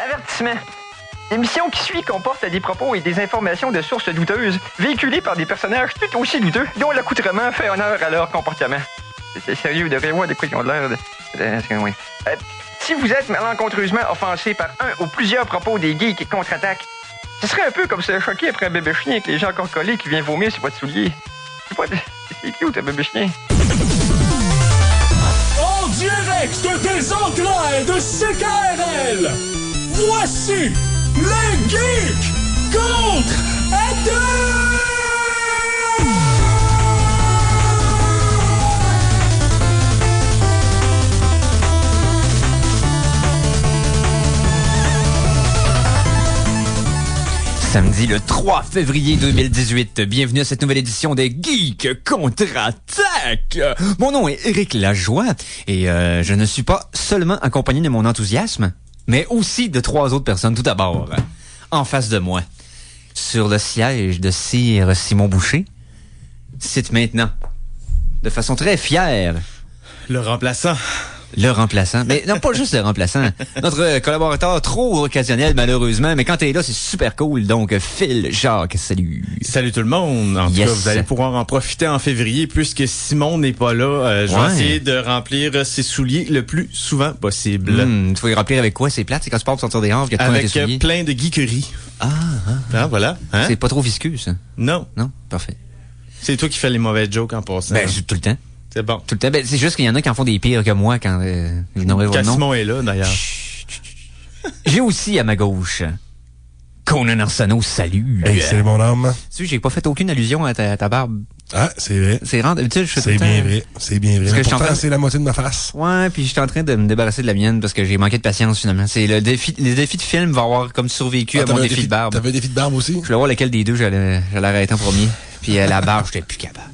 Avertissement. L'émission qui suit comporte des propos et des informations de sources douteuses, véhiculées par des personnages tout aussi douteux, dont l'accoutrement fait honneur à leur comportement. C'est sérieux, de voir de quoi ils ont l'air de... Oui. Si vous êtes malencontreusement offensé par un ou plusieurs propos des geeks qui contre-attaquent, ce serait un peu comme se choquer après un bébé chien avec les gens encore collés qui vient vomir sur votre soulier. C'est cute, un bébé chien. En direct des enclaves de CKRL, voici les geeks contre-attaquent! Samedi le 3 février 2018. Bienvenue à cette nouvelle édition des Geeks contre-attaque. Mon nom est Éric Lajoie et je ne suis pas seulement accompagné de mon enthousiasme, mais aussi de 3 autres personnes. Tout d'abord, en face de moi, sur le siège de Sire Simon Boucher, cite maintenant, de façon très fière, le remplaçant. Le remplaçant. Mais non, pas juste le remplaçant. Notre collaborateur trop occasionnel, malheureusement. Mais quand t'es là, c'est super cool. Donc, Phil Jacques, salut. Salut tout le monde. En tout cas, vous allez pouvoir en profiter en février puisque Simon n'est pas là. Je vais essayer de remplir ses souliers le plus souvent possible. Tu vas y remplir avec quoi? C'est plate? C'est quand tu pars pour sortir des hanches, avec plein de geekeries. Voilà. Hein? C'est pas trop visqueux, ça? Non. Non? Parfait. C'est toi qui fais les mauvais jokes en passant. Ben, tout le temps. C'est bon. Tout le temps. Ben, c'est juste qu'il y en a qui en font des pires que moi quand je n'aurai pas le nom. Simon est là, d'ailleurs. J'ai aussi à ma gauche Conan Arsenault, salut. Hey, salut mon homme. Tu sais, j'ai pas fait aucune allusion à ta barbe. Ah, c'est vrai. C'est rare, d'habitude, je fais tout le temps. C'est bien vrai. Pourtant, c'est la moitié de ma face. Ouais, puis j'étais en train de me débarrasser de la mienne parce que j'ai manqué de patience finalement. C'est les défis de film va avoir comme survécu à mon défi de barbe. T'avais un défi de barbe aussi? Je voulais voir lequel des deux j'allais arrêter en premier. Puis la barbe, j'étais plus capable.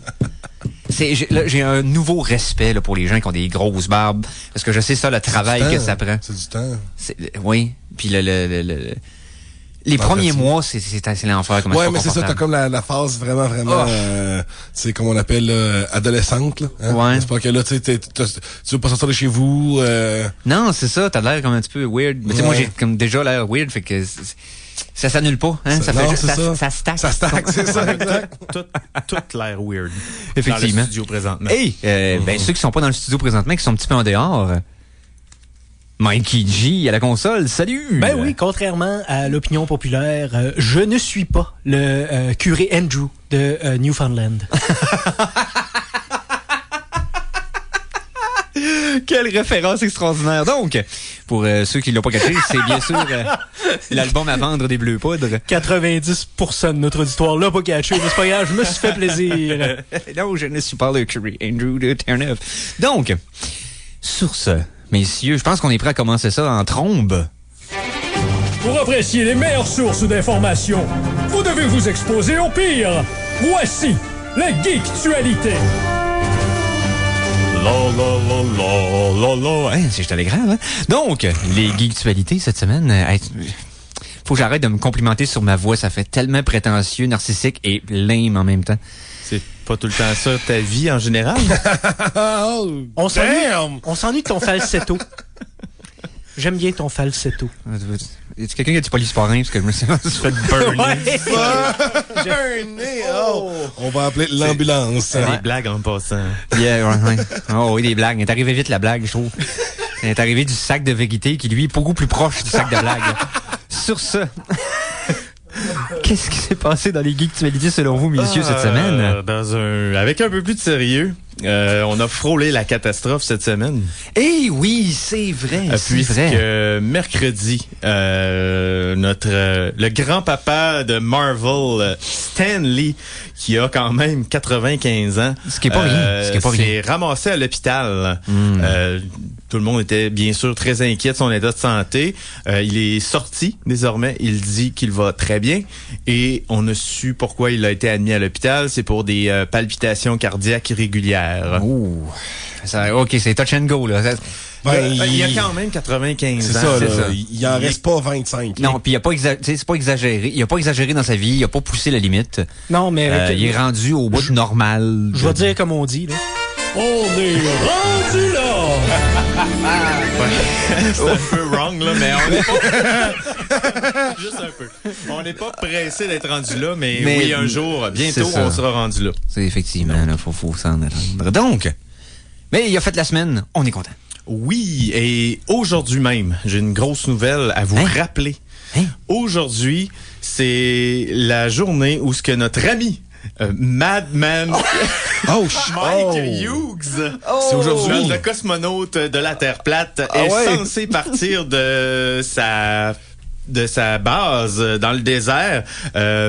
J'ai un nouveau respect là, pour les gens qui ont des grosses barbes parce que je sais ça le travail que ça prend. C'est du temps. Oui, puis les premiers mois, c'est l'enfer. Ouais, mais c'est ça, t'as comme la phase vraiment, c'est comme on appelle adolescente. Là, hein? Ouais. C'est pas que là, tu veux pas sortir de chez vous. Non, c'est ça, t'as l'air comme un petit peu weird. Mais tu sais, moi, j'ai comme déjà l'air weird, fait que ça s'annule pas, hein? Ça stack. Ça stack, c'est ça. Tout l'air weird. Effectivement. Dans le studio présentement. Hey, ben ceux qui sont pas dans le studio présentement, qui sont un petit peu en dehors. Mikey G à la console, salut! Ben oui, contrairement à l'opinion populaire, je ne suis pas le curé Andrew de Newfoundland. Quelle référence extraordinaire! Donc, pour ceux qui l'ont pas caché, c'est bien sûr l'album à vendre des Bleus Poudres. 90% de notre auditoire l'a pas caché, mais c'est pas grave, je me suis fait plaisir. Non, je ne suis pas le curé Andrew de Terre-Neuve. Donc, sur ce, messieurs, je pense qu'on est prêt à commencer ça en trombe. Pour apprécier les meilleures sources d'informations, vous devez vous exposer au pire. Voici la Geektualité. C'est juste grave, hein? Donc, les Geektualités cette semaine, faut que j'arrête de me complimenter sur ma voix, ça fait tellement prétentieux, narcissique et lame en même temps. C'est pas tout le temps ça, ta vie en général? On s'ennuie de ton falsetto. J'aime bien ton falsetto. Est-ce quelqu'un qui a du polysporin? Parce que je me suis fait burner. Burner! On va appeler l'ambulance. Des blagues en passant. Yeah, ouais. Oh oui, des blagues. Elle est arrivée vite, la blague, je trouve. Elle est arrivée du sac de vérité qui, lui, est beaucoup plus proche du sac de blague. Sur ce... Qu'est-ce qui s'est passé dans les Geektualités selon vous, messieurs, cette semaine? Avec un peu plus de sérieux, on a frôlé la catastrophe cette semaine. Eh oui, c'est vrai, puisque mercredi, le grand-papa de Marvel, Stan Lee, qui a quand même 95 ans, ce qui est pas rien, s'est ramassé à l'hôpital. Tout le monde était bien sûr très inquiet de son état de santé. Il est sorti désormais. Il dit qu'il va très bien. Et on a su pourquoi il a été admis à l'hôpital. C'est pour des palpitations cardiaques irrégulières. Ouh. OK, c'est touch and go, là. Il y a quand même 95 ans. C'est ça. Il en reste pas 25. Non, puis c'est pas exagéré. Il a pas exagéré dans sa vie. Il a pas poussé la limite. Non, mais... il est rendu au bout normal. Je vais dire comme on dit, là. On est rendu là! C'est un peu wrong, là, mais on n'est pas... Juste un peu. On n'est pas pressé d'être rendu là, mais oui, un jour, bientôt, on sera rendu là. C'est effectivement, là, faut s'en attendre. Donc, mais il a fait la semaine, on est content. Oui, et aujourd'hui même, j'ai une grosse nouvelle à vous rappeler. Aujourd'hui, c'est la journée où ce que notre ami Madman Mike Hughes, c'est aujourd'hui. le cosmonaute de la Terre plate, est censé partir de sa base dans le désert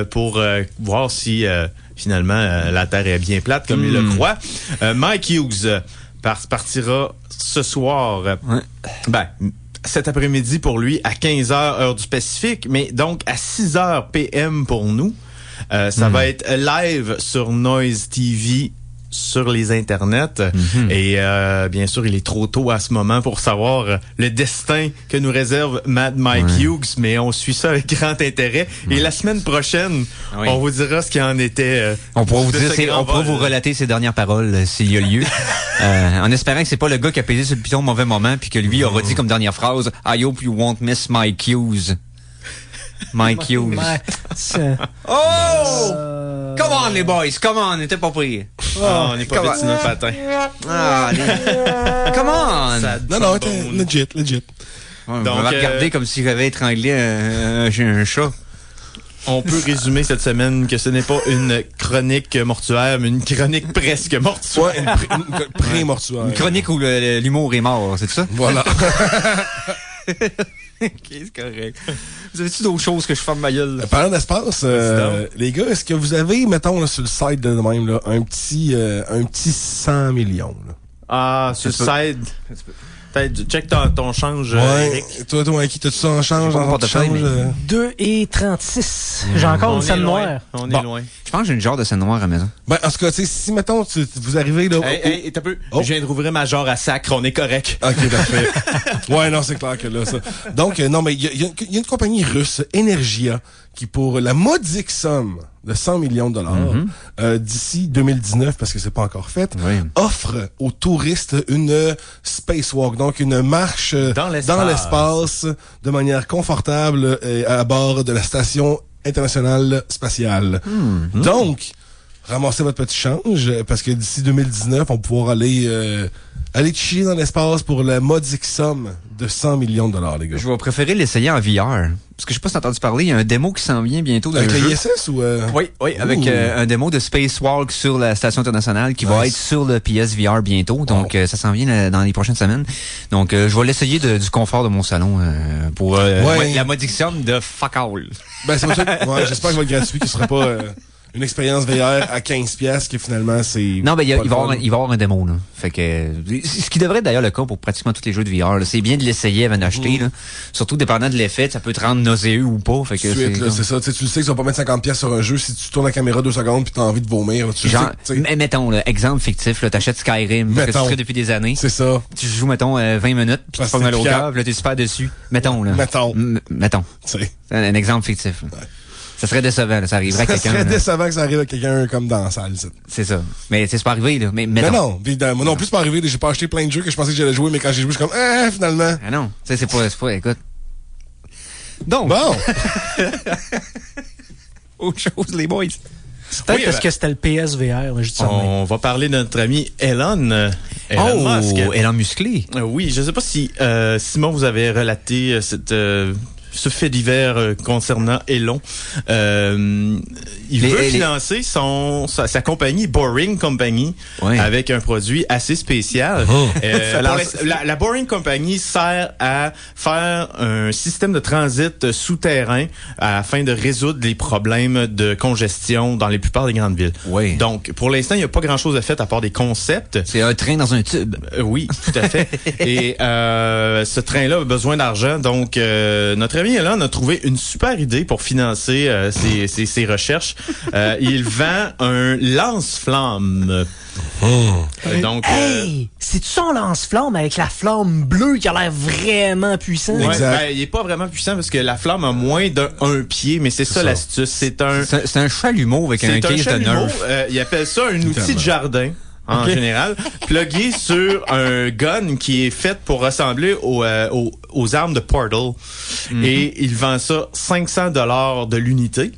pour voir si finalement la Terre est bien plate comme il le croit. Mike Hughes partira ce soir. Cet après-midi pour lui à 15h heure du Pacifique, mais donc à 6h PM pour nous. Ça va être live sur Noise TV sur les internets. Et bien sûr, il est trop tôt à ce moment pour savoir le destin que nous réserve Mad Mike Hughes, mais on suit ça avec grand intérêt. Et la semaine prochaine, on vous dira ce qu'il en était. On pourra vous relater ses dernières paroles s'il y a lieu. En espérant que c'est pas le gars qui a pesé sur le piton au mauvais moment puis que lui aura dit comme dernière phrase « I hope you won't miss Mike Hughes ». Mike Hughes. Come on, les boys, come on, n'était pas pris. On n'est pas vite sur notre patin. Come on. Non, legit. On va regarder comme si j'avais étranglé un chat. On peut résumer cette semaine que ce n'est pas une chronique mortuaire, mais une chronique presque mortuaire. Ouais, une pré-mortuaire. Une chronique où l'humour est mort, c'est ça? Voilà. Ok, c'est correct. Vous avez-tu d'autres choses que je ferme ma gueule? Parlant d'espace, les gars, est-ce que vous avez, mettons, là, sur le site de même, là, un petit 100 millions? Là? Ah, sur le site. Check ton change, Eric. Toi, qui t'as-tu ça en change? 2,36. J'ai encore une scène noire. On est loin. Je pense que j'ai une genre de scène noire à la maison. Ben, en tout cas, si, mettons, vous arrivez là... Hey, t'as peu. Je viens de rouvrir ma genre à sacre, on est correct. OK, parfait. Ouais, non, c'est clair que là, ça... Donc, non, mais il y a une compagnie russe, Energia, qui, pour la modique somme de 100 millions de dollars, d'ici 2019, parce que c'est pas encore fait, offre aux touristes une spacewalk, donc une marche dans l'espace de manière confortable à bord de la station internationale spatiale. Donc, ramassez votre petit change, parce que d'ici 2019, on va pouvoir aller chiller dans l'espace pour la modique somme de 100 millions de dollars, les gars. Je vais préférer l'essayer en VR. Parce que je sais pas si t'as entendu parler, il y a un démo qui s'en vient bientôt d'un jeu. Avec l'ISS ou... Oui, avec un démo de Spacewalk sur la station internationale qui va être sur le PSVR bientôt. Donc, ça s'en vient dans les prochaines semaines. Donc, je vais l'essayer du confort de mon salon pour la modique somme de fuck all. Ben, c'est j'espère qu'il va être gratuit, qu'il sera pas... une expérience VR à 15$ que finalement c'est... Non, ben il va y avoir un démo, là. Fait que ce qui devrait être d'ailleurs le cas pour pratiquement tous les jeux de VR, là. C'est bien de l'essayer avant d'acheter, là. Surtout dépendant de l'effet, ça peut te rendre nauséeux ou pas. Fait que c'est ça. Tu le sais que tu vas pas mettre 50$ sur un jeu si tu tournes la caméra 2 secondes puis t'as envie de vomir. Mais mettons, là, exemple fictif, là, t'achètes Skyrim, que tu ferais depuis des années. C'est ça. Tu joues, mettons, 20 minutes, puis tu pognes un low là, t'es super dessus. Mettons, là. Mettons. C'est un exemple fictif, là. Ouais. Ça serait décevant, là, ça arriverait à quelqu'un. Ça serait décevant que ça arrive à quelqu'un comme dans la salle. C'est ça. Mais c'est pas arrivé, là. Mais non, moi non plus, c'est pas arrivé. J'ai pas acheté plein de jeux que je pensais que j'allais jouer, mais quand j'ai joué, je suis comme, finalement. Ah non. C'est pas, écoute. Donc. Bon. Autre chose, les boys. Peut-être parce que c'était le PSVR. On va parler de notre ami Elon Musk. Elon musclé. Oui, je sais pas si Simon vous avait relaté ce fait divers concernant Elon. Il veut financer sa compagnie, Boring Company, avec un produit assez spécial. La Boring Company sert à faire un système de transit souterrain afin de résoudre les problèmes de congestion dans les plupart des grandes villes. Oui. Donc, pour l'instant, il n'y a pas grand-chose à faire à part des concepts. C'est un train dans un tube. Oui, tout à fait. Et ce train-là a besoin d'argent. Donc, notre ami Elon a trouvé une super idée pour financer ses recherches. Il vend un lance-flamme. Donc, c'est-tu son lance-flamme avec la flamme bleue qui a l'air vraiment puissant? Exact. Il est pas vraiment puissant parce que la flamme a moins d'un pied, mais c'est ça l'astuce. C'est un chalumeau avec un case de nerfs. Il appelle ça un outil de jardin. en général, plugué sur un gun qui est fait pour ressembler aux armes de Portal. Et il vend ça 500 $ de l'unité.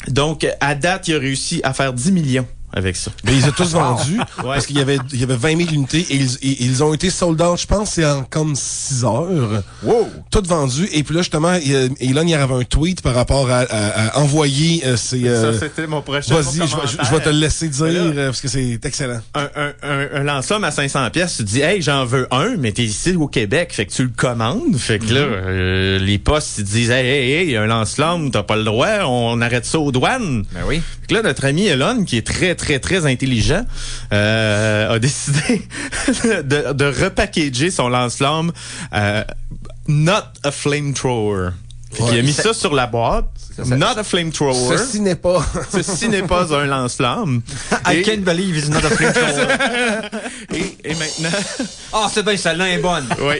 Donc, à date, il a réussi à faire 10 millions avec ça. Mais ils ont tous vendus parce qu'il y avait 20 000 unités et ils ont été sold out, je pense, c'est en comme 6 heures. Wow! Tout vendu. Et puis là, justement, Elon, il y avait un tweet par rapport à envoyer ses... Ça, c'était mon prochain Vas-y, je vais te le laisser dire parce que c'est excellent. Un lance-flamme à 500 pièces, tu te dis, hey, j'en veux un, mais t'es ici au Québec, fait que tu le commandes. Fait que là, les postes, ils disent, hey, un lance-flamme, t'as pas le droit, on arrête ça aux douanes. Ben oui. Fait que là, notre ami Elon, qui est très, très, très intelligent, a décidé de repackager son lance-flamme not a flamethrower. Ouais. Il a mis ça sur la boîte. Not a flamethrower. Ceci n'est pas... Ceci n'est pas un lance-flamme. I can't believe it's not a flamethrower. Et maintenant... Ah, c'est bien, celle-là est bonne. Oui.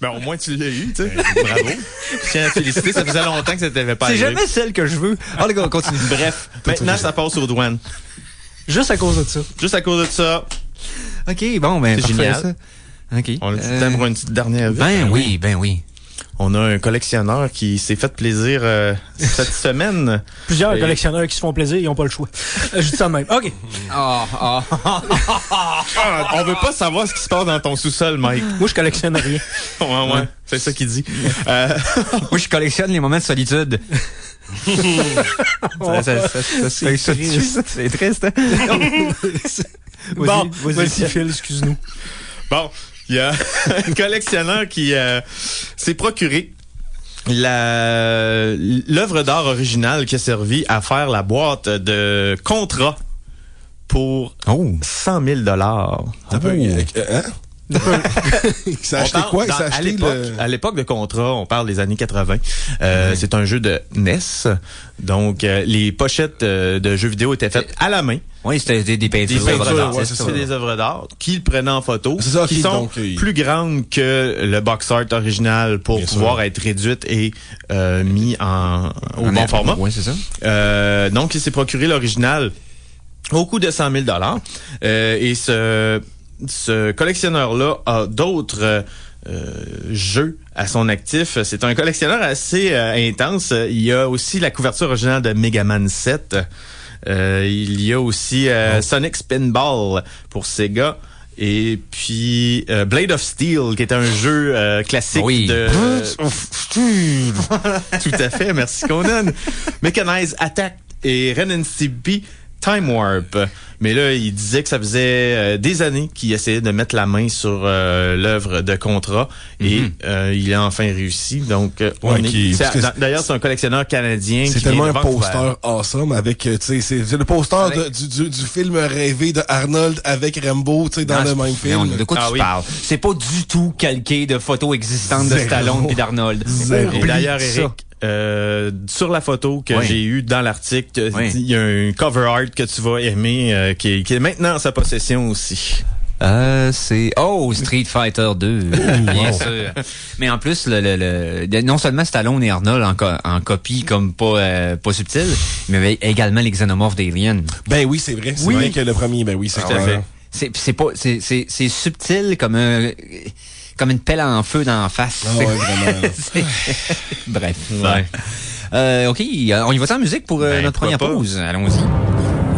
Ben, au moins, tu l'as eu, tu sais. Bravo. Je tiens à te féliciter. Ça faisait longtemps que ça t'avait pas C'est arrivé. jamais celle que je veux. Ah, les gars, on continue. Bref, maintenant, ça passe aux douanes. Juste à cause de ça. Juste à cause de ça, OK, bon, ben, C'est parfait, génial. ça. OK. on a du temps pour une petite dernière vite. Ben oui. On a un collectionneur qui s'est fait plaisir cette semaine. Plusieurs Et- collectionneurs qui se font plaisir, ils ont pas le choix. Je dis ça de même. OK. Ah, on veut pas savoir ce qui se passe dans ton sous-sol, Mike. Moi, je collectionne rien. Ouais. C'est ça qu'il dit. Moi, je collectionne les moments de solitude. C'est triste. C'est triste, hein? Bon, Vas-y. vas-y, Phil, excuse-nous. Bon, il y a un collectionneur qui s'est procuré l'œuvre d'art originale qui a servi à faire la boîte de contrat pour Oh. 100 000 $. Hein? Il s'est acheté quoi? Il s'est acheté À l'époque de contrat, on parle des années 80. C'est un jeu de NES. Donc, les pochettes de jeux vidéo étaient faites à la main. Oui, c'était des Des peintures. peintures, d'artistes, c'est des œuvres d'art qu'ils prenaient en photo, C'est ça, qui ok, sont donc, plus grandes que le box art original pour Bien pouvoir sûr. être réduites et mis au bon format. Oui, c'est ça. Donc, il s'est procuré l'original au coût de 100 000 $. Et ce collectionneur-là a d'autres jeux à son actif. C'est un collectionneur assez intense. Il y a aussi la couverture originale de Mega Man 7. Il y a aussi Sonic Spinball pour Sega. Et puis Blade of Steel, qui est un jeu classique Oui. de... Tout à fait, merci Conan. Mechanized Attack et Ren and Stimpy Time Warp. Mais là, il disait que ça faisait des années qu'il essayait de mettre la main sur l'œuvre de contrat et il a enfin réussi. Donc, d'ailleurs, c'est un collectionneur canadien. C'est qui tellement vient un de Vancouver. poster awesome avec, tu sais, c'est le poster du film rêvé de Arnold avec Rambo, tu sais, dans le même film. De quoi tu parles? C'est pas du tout calqué de photos existantes de Zéro. Stallone et d'Arnold. Zéro. Et d'ailleurs, Oublie ça. Eric, sur la photo que Oui. j'ai eue dans l'article, Oui. il y a un cover art que tu vas aimer qui est maintenant en sa possession aussi. C'est Street Fighter 2, bien sûr. Mais en plus, non seulement Stallone et Arnold en copie comme pas subtil, mais également les xénomorphes d'Alien. Ben oui, c'est vrai. C'est vrai que le premier, ben oui, c'est Tout à clair. fait. C'est subtil comme une pelle en feu dans la face. Ah ouais, vraiment. Bref. Ouais. OK, on y va en musique pour Ben, notre pourquoi première pas? pause. Allons-y.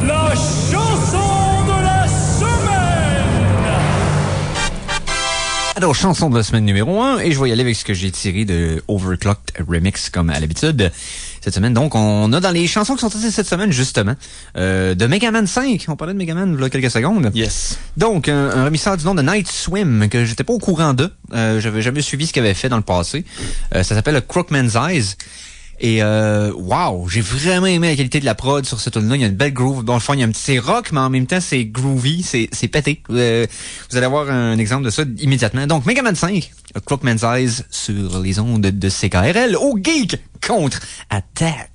La chanson de la semaine! Alors, chanson de la semaine numéro 1, et je vais y aller avec ce que j'ai tiré de Overclocked Remix, comme à l'habitude. Cette semaine, donc, on a dans les chansons qui sont sorties cette semaine, justement, de Mega Man 5. On parlait de Mega Man il y a quelques secondes. Yes. Donc, un remixeur du nom de Night Swim, que j'étais pas au courant de. J'avais jamais suivi ce qu'il avait fait dans le passé. Ça s'appelle Crookman's Eyes. Et wow, j'ai vraiment aimé la qualité de la prod sur ce tune-là. Il y a une belle groove. Dans le fond, il y a c'est rock, mais en même temps, c'est groovy, c'est pété. Vous allez avoir un exemple de ça immédiatement. Donc, Mega Man 5, Crookman's Eyes sur les ondes de CKRL au Geek contre Attack.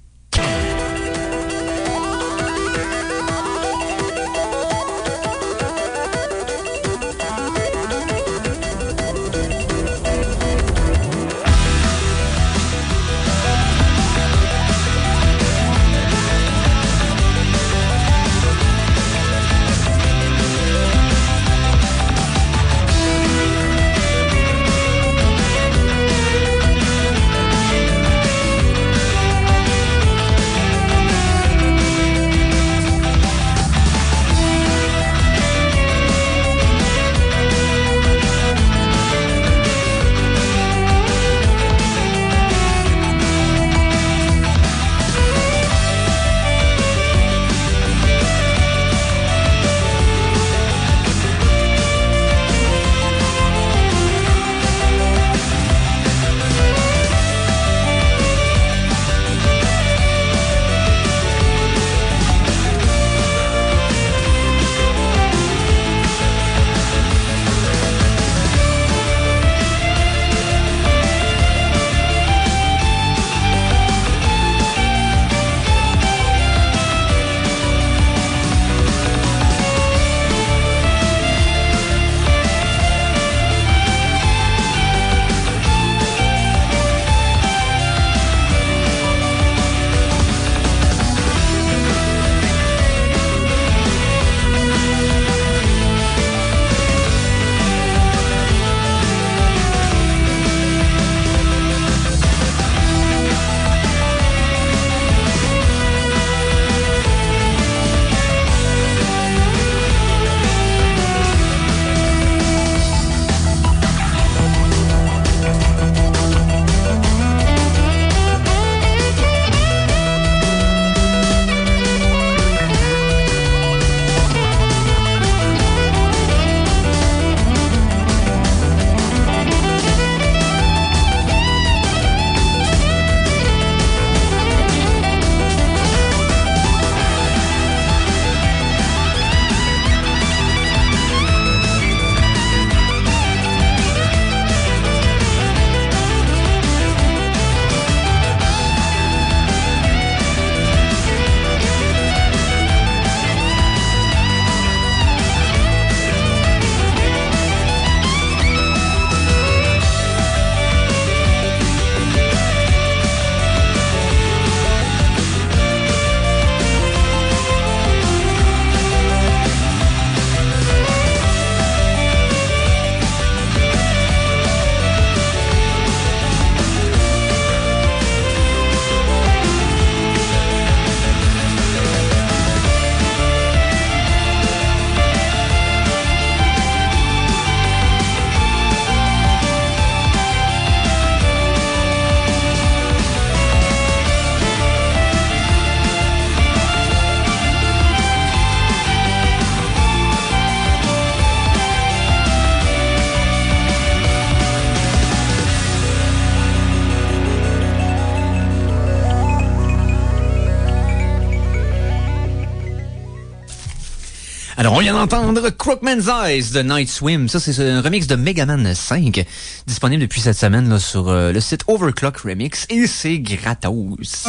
Alors, on vient d'entendre Crookman's Eyes de Night Swim. Ça, c'est un remix de Mega Man 5, disponible depuis cette semaine là, sur le site Overclock Remix, et c'est gratos.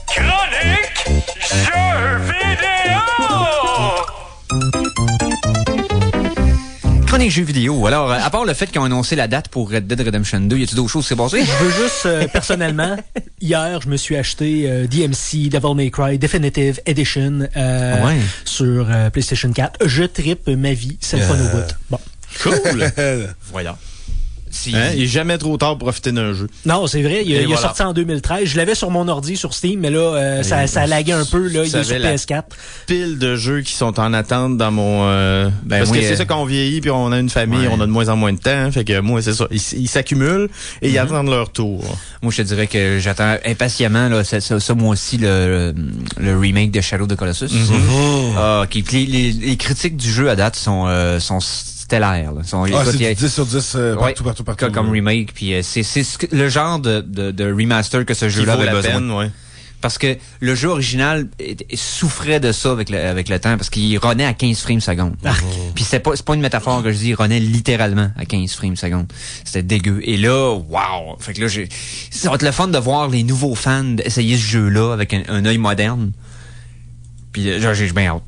Chronique jeux vidéo! Chronique jeux vidéo. Alors, à part le fait qu'ils ont annoncé la date pour Red Dead Redemption 2, y a-t-il d'autres choses qui s'est passé? Je veux juste, personnellement, hier, je me suis acheté DMC Devil May Cry Definitive Edition sur PlayStation 4. Je trippe ma vie, c'est le fun au bout. Bon. Cool! Voilà. Il est jamais trop tard pour profiter d'un jeu. Non, c'est vrai. Il voilà. est sorti en 2013. Je l'avais sur mon ordi, sur Steam, mais là, ça laguait un peu. Là, il est sur PS4. Pile de jeux qui sont en attente dans mon... parce que c'est ça, quand on vieillit, puis on a une famille, on a de moins en moins de temps. Hein, fait que moi, c'est ça. Ils s'accumulent et ils attendent leur tour. Moi, je te dirais que j'attends impatiemment là, ça moi aussi, le remake de Shadow of the Colossus. Les critiques du jeu à date sont stellaire. C'est du 10 sur 10 partout. Comme remake. Puis c'est le genre de remaster que ce jeu-là avait besoin. Parce que le jeu original souffrait de ça avec le temps, parce qu'il runnait à 15 frames secondes. Puis c'est pas une métaphore que je dis, il runnait littéralement à 15 frames secondes. C'était dégueu. Et là, wow! Fait que là, ça va être le fun de voir les nouveaux fans essayer ce jeu-là avec un œil moderne. Puis j'ai bien hâte.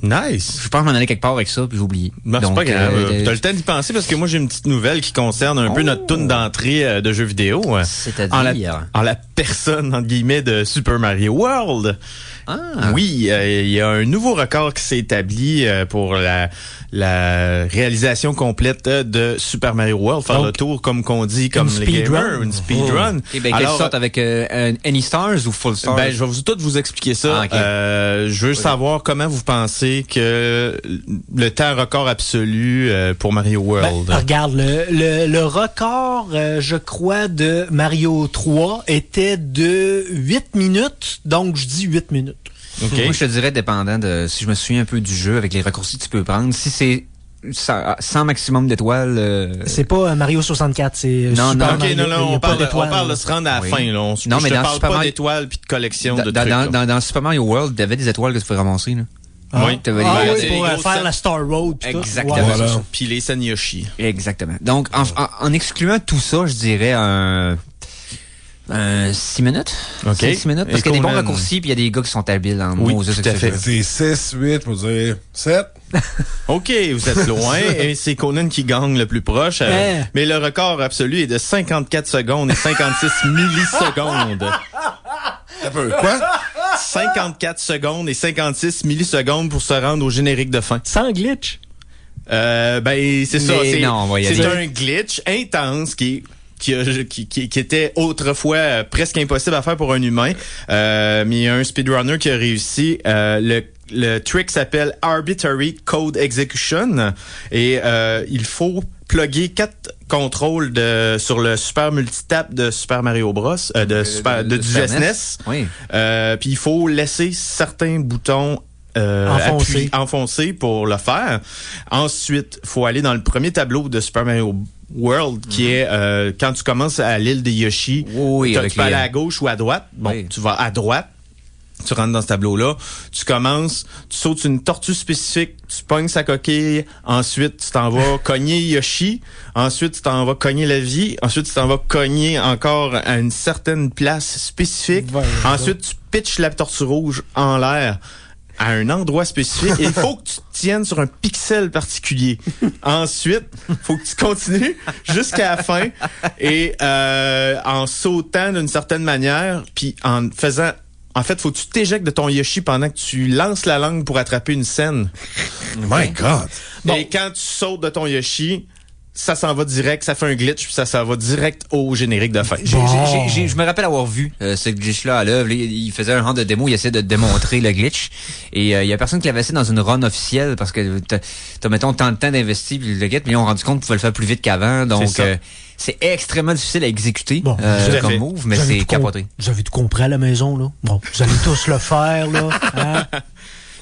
Nice! Je pense m'en aller quelque part avec ça, puis j'ai oublié. Non, c'est pas grave. T'as le temps d'y penser, parce que moi, j'ai une petite nouvelle qui concerne un peu notre toune d'entrée de jeux vidéo. C'est-à-dire? En la personne, entre guillemets, de Super Mario World. Oui, il y a un nouveau record qui s'est établi pour la réalisation complète de Super Mario World. Faire le tour, comme qu'on dit, comme les gamers, une speedrun. Quelle sorte avec Any Stars ou Full Stars? Je vais tout vous expliquer ça. Je veux savoir comment vous pensez que le temps record absolu pour Mario World. Regarde, le record, je crois, de Mario 3 était de 8 minutes. Donc, je dis 8 minutes. Okay. Moi, je te dirais, dépendant de si je me souviens un peu du jeu, avec les raccourcis que tu peux prendre, si c'est 100 maximum d'étoiles... C'est pas Mario 64, c'est Super Mario. On parle de se rendre à la fin. Là. Je parle pas d'étoiles puis de collection de trucs. Dans Super Mario World, il y avait des étoiles que tu pouvais ramasser. Là. Oui, pour faire la Star Road. Exactement. Voilà. Puis les scènes Yoshi. Exactement. Donc, en excluant tout ça, je dirais 6 minutes. OK. 6 minutes. Parce qu'il y a des bons raccourcis, puis il y a des gars qui sont habiles en oui, Moses. Tout à fait. C'est 6, 8, on dirait 7. OK, vous êtes loin. Et c'est Conan qui gagne le plus proche. Mais le record absolu est de 54 secondes et 56 millisecondes. Quoi? 54 secondes et 56 millisecondes pour se rendre au générique de fin. Sans glitch? C'est ça. C'est un glitch intense qui était autrefois presque impossible à faire pour un humain. Mais il y a un speedrunner qui a réussi. Le trick s'appelle Arbitrary Code Execution. Et il faut plugger 4 contrôles sur le Super Multitap de Super Mario Bros. Du SNES. Oui. Puis il faut laisser certains boutons enfoncés pour le faire. Ensuite, faut aller dans le premier tableau de Super Mario World, qui est quand tu commences à l'île de Yoshi, tu peux aller à gauche ou à droite. Tu vas à droite, tu rentres dans ce tableau-là, tu commences, tu sautes une tortue spécifique, tu pognes sa coquille, ensuite tu t'en vas cogner Yoshi, ensuite tu t'en vas cogner la vie, ensuite tu t'en vas cogner encore à une certaine place spécifique, ensuite tu pitches la tortue rouge en l'air à un endroit spécifique et il faut que tu te tiennes sur un pixel particulier. Ensuite, faut que tu continues jusqu'à la fin et en sautant d'une certaine manière, puis en faisant... En fait, faut que tu t'éjectes de ton Yoshi pendant que tu lances la langue pour attraper une scène. My God! Et quand tu sautes de ton Yoshi... ça s'en va direct, ça fait un glitch, puis ça s'en va direct au générique de fin. Je me rappelle avoir vu ce glitch-là à l'œuvre. Il faisait un genre de démo, il essayait de démontrer le glitch. Et il y a personne qui l'avait essayé dans une run officielle, parce que t'as mettons, tant de temps d'investi, puis le glitch, mais ils ont rendu compte qu'ils pouvaient le faire plus vite qu'avant. Donc, c'est extrêmement difficile à exécuter comme move, mais c'est capoté. Vous avez tout compris à la maison, là? Bon, vous allez tous le faire, là. Hein?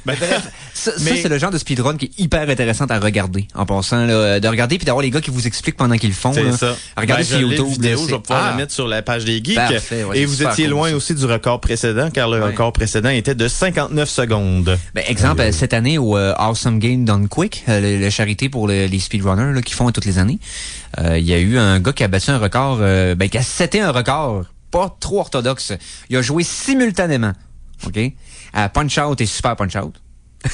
Ben, bref, ça, c'est le genre de speedrun qui est hyper intéressant à regarder, en passant, là, de regarder puis d'avoir les gars qui vous expliquent pendant qu'ils le font. C'est là. ça. Regardez sur YouTube. Vidéo, je vais pouvoir la mettre sur la page des geeks. Parfait, ouais, et vous étiez loin aussi du record précédent, car le record précédent était de 59 secondes. Ben, exemple, cette année au Awesome Game Done Quick, la charité pour les speedrunners là, qui font toutes les années, il y a eu un gars qui a battu un record, qui a seté un record pas trop orthodoxe. Il a joué simultanément, OK, à Punch-Out et Super Punch-Out.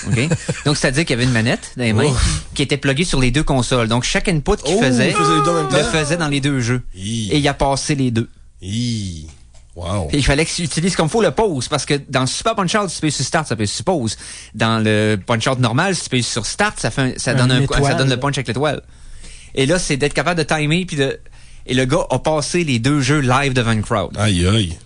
OK? Donc, c'est-à-dire qu'il y avait une manette dans les mains qui était pluguée sur les deux consoles. Donc, chaque input qu'il faisait, le faisait dans les deux jeux. Et il a passé les deux. Wow. Et il fallait qu'il utilise comme faut le pause, parce que dans Super Punch-Out, si tu payes sur Start, ça paye sur pause. Dans le Punch-Out normal, si tu payes sur Start, ça donne le punch avec l'étoile. Et là, c'est d'être capable de timer, et le gars a passé les deux jeux live devant une crowd. Aïe, aïe.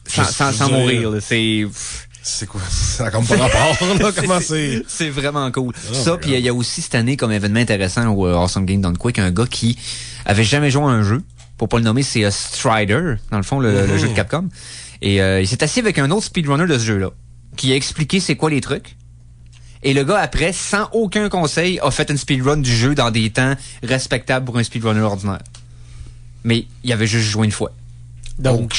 Sans mourir, là. C'est quoi? Ça n'a comme pas rapport, là. Comment c'est? C'est vraiment cool. Puis il y a aussi cette année, comme événement intéressant au Awesome Game Done Quick, un gars qui avait jamais joué à un jeu. Pour pas le nommer, c'est Strider, dans le fond, le jeu de Capcom. Et il s'est assis avec un autre speedrunner de ce jeu-là, qui a expliqué c'est quoi les trucs. Et le gars, après, sans aucun conseil, a fait une speedrun du jeu dans des temps respectables pour un speedrunner ordinaire. Mais il avait juste joué une fois. Donc,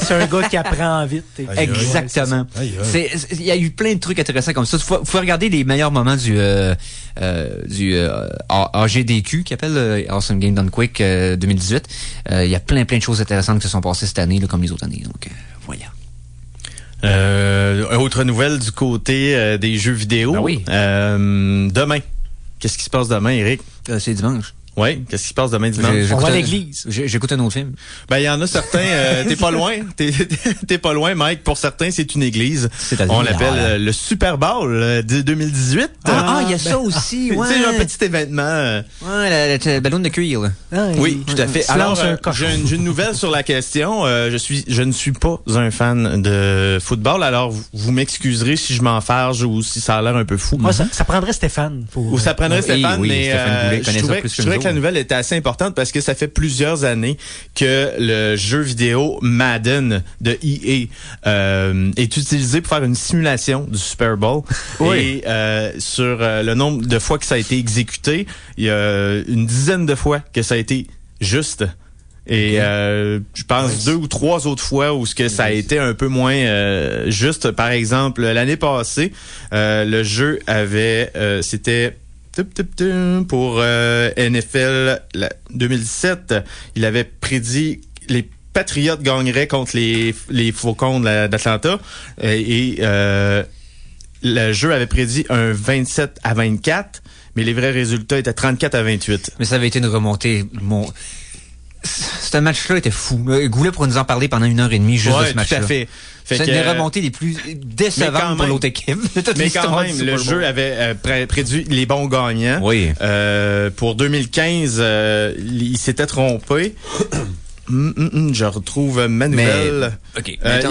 c'est un gars qui apprend vite. Exactement. Il y a eu plein de trucs intéressants comme ça. Faut regarder les meilleurs moments du AGDQ, qui appelle Awesome Game Done Quick 2018. Il y a plein de choses intéressantes qui se sont passées cette année, là, comme les autres années. Donc, voilà. Autre nouvelle du côté des jeux vidéo. Ben oui. Demain. Qu'est-ce qui se passe demain, Eric? C'est dimanche. Oui, qu'est-ce qui se passe demain dimanche? On va à l'église. J'écoute un autre film. Ben, il y en a certains, t'es pas loin. T'es pas loin, Mike. Pour certains, c'est une église. On l'appelle le Super Bowl de 2018. Il y a ça aussi, ouais. C'est un petit événement. Ouais, le ballon de cuir, là. Oui, tout à fait. Alors, j'ai une nouvelle sur la question. Je ne suis pas un fan de football, alors vous m'excuserez si je m'enfarge ou si ça a l'air un peu fou. Moi, ça prendrait Stéphane. Ou ça prendrait Stéphane, oui, mais Stéphane Goulet je trouvais que la nouvelle était assez importante parce que ça fait plusieurs années que le jeu vidéo Madden de EA est utilisé pour faire une simulation du Super Bowl. Oui. Et sur le nombre de fois que ça a été exécuté, il y a une dizaine de fois que ça a été juste. Et je pense 2 ou 3 autres fois où ça a été un peu moins juste. Par exemple, l'année passée, le jeu avait c'était pour NFL 2017, il avait prédit les Patriots gagneraient contre les Faucons d'Atlanta et le jeu avait prédit un 27-24, mais les vrais résultats étaient 34-28. Mais ça avait été une remontée. Ce match-là était fou. Goulet pourrait nous en parler pendant 1h30 juste de ce match-là. Tout à fait. C'est une des remontées les plus décevantes pour l'autre équipe. Mais quand même, le jeu avait prédit les bons gagnants. Oui. Pour 2015, il s'était trompé. Je retrouve ma nouvelle.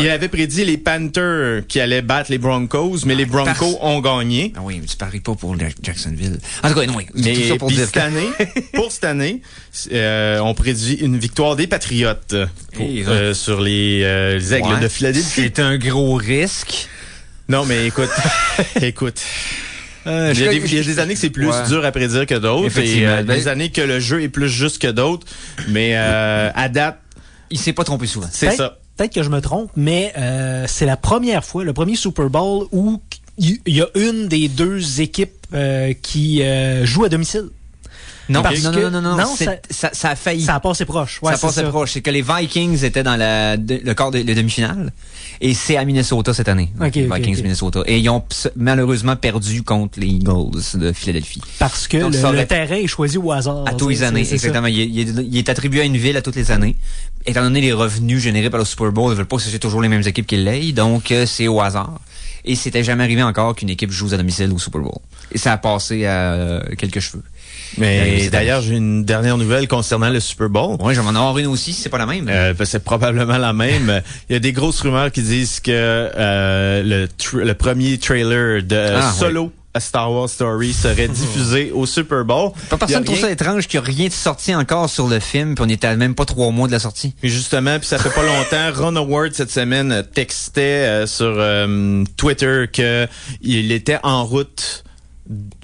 Il avait prédit les Panthers qui allaient battre les Broncos, mais les Broncos ont gagné. Ah oui, mais tu paries pas pour Jacksonville. En tout cas, non, mais tout ça pour dire pour cette année, on prédit une victoire des Patriotes sur les Aigles de Philadelphie. C'est un gros risque. Non, mais écoute. Il y a des années que c'est plus dur à prédire que d'autres. Et des années que le jeu est plus juste que d'autres. Mais à date, il s'est pas trompé souvent. C'est ça. Peut-être que je me trompe, mais c'est la première fois, le premier Super Bowl où il y a une des deux équipes qui joue à domicile. Non, parce que ça a failli. Ça a passé proche. Ouais, ça a passé proche. C'est que les Vikings étaient dans le quart de demi-finale. Et c'est à Minnesota cette année. Vikings Minnesota. Et ils ont malheureusement perdu contre les Eagles de Philadelphie. Parce que le terrain est choisi au hasard. À tous les années, exactement. Il est attribué à une ville à toutes les années. Étant donné les revenus générés par le Super Bowl, ils ne veulent pas que c'est toujours les mêmes équipes qui l'aient. Donc, c'est au hasard. Et c'était jamais arrivé encore qu'une équipe joue à domicile au Super Bowl. Et ça a passé à quelques cheveux. Mais d'ailleurs, j'ai une dernière nouvelle concernant le Super Bowl. Oui, je vais en avoir une aussi, c'est pas la même. C'est probablement la même. Il y a des grosses rumeurs qui disent que le premier trailer de Solo A Star Wars Story serait diffusé au Super Bowl. Pas personne trouve ça étrange qu'il n'y a rien de sorti encore sur le film, puis on était à même pas 3 mois de la sortie. Et justement, puis ça fait pas longtemps, Ron Howard cette semaine textait sur Twitter que il était en route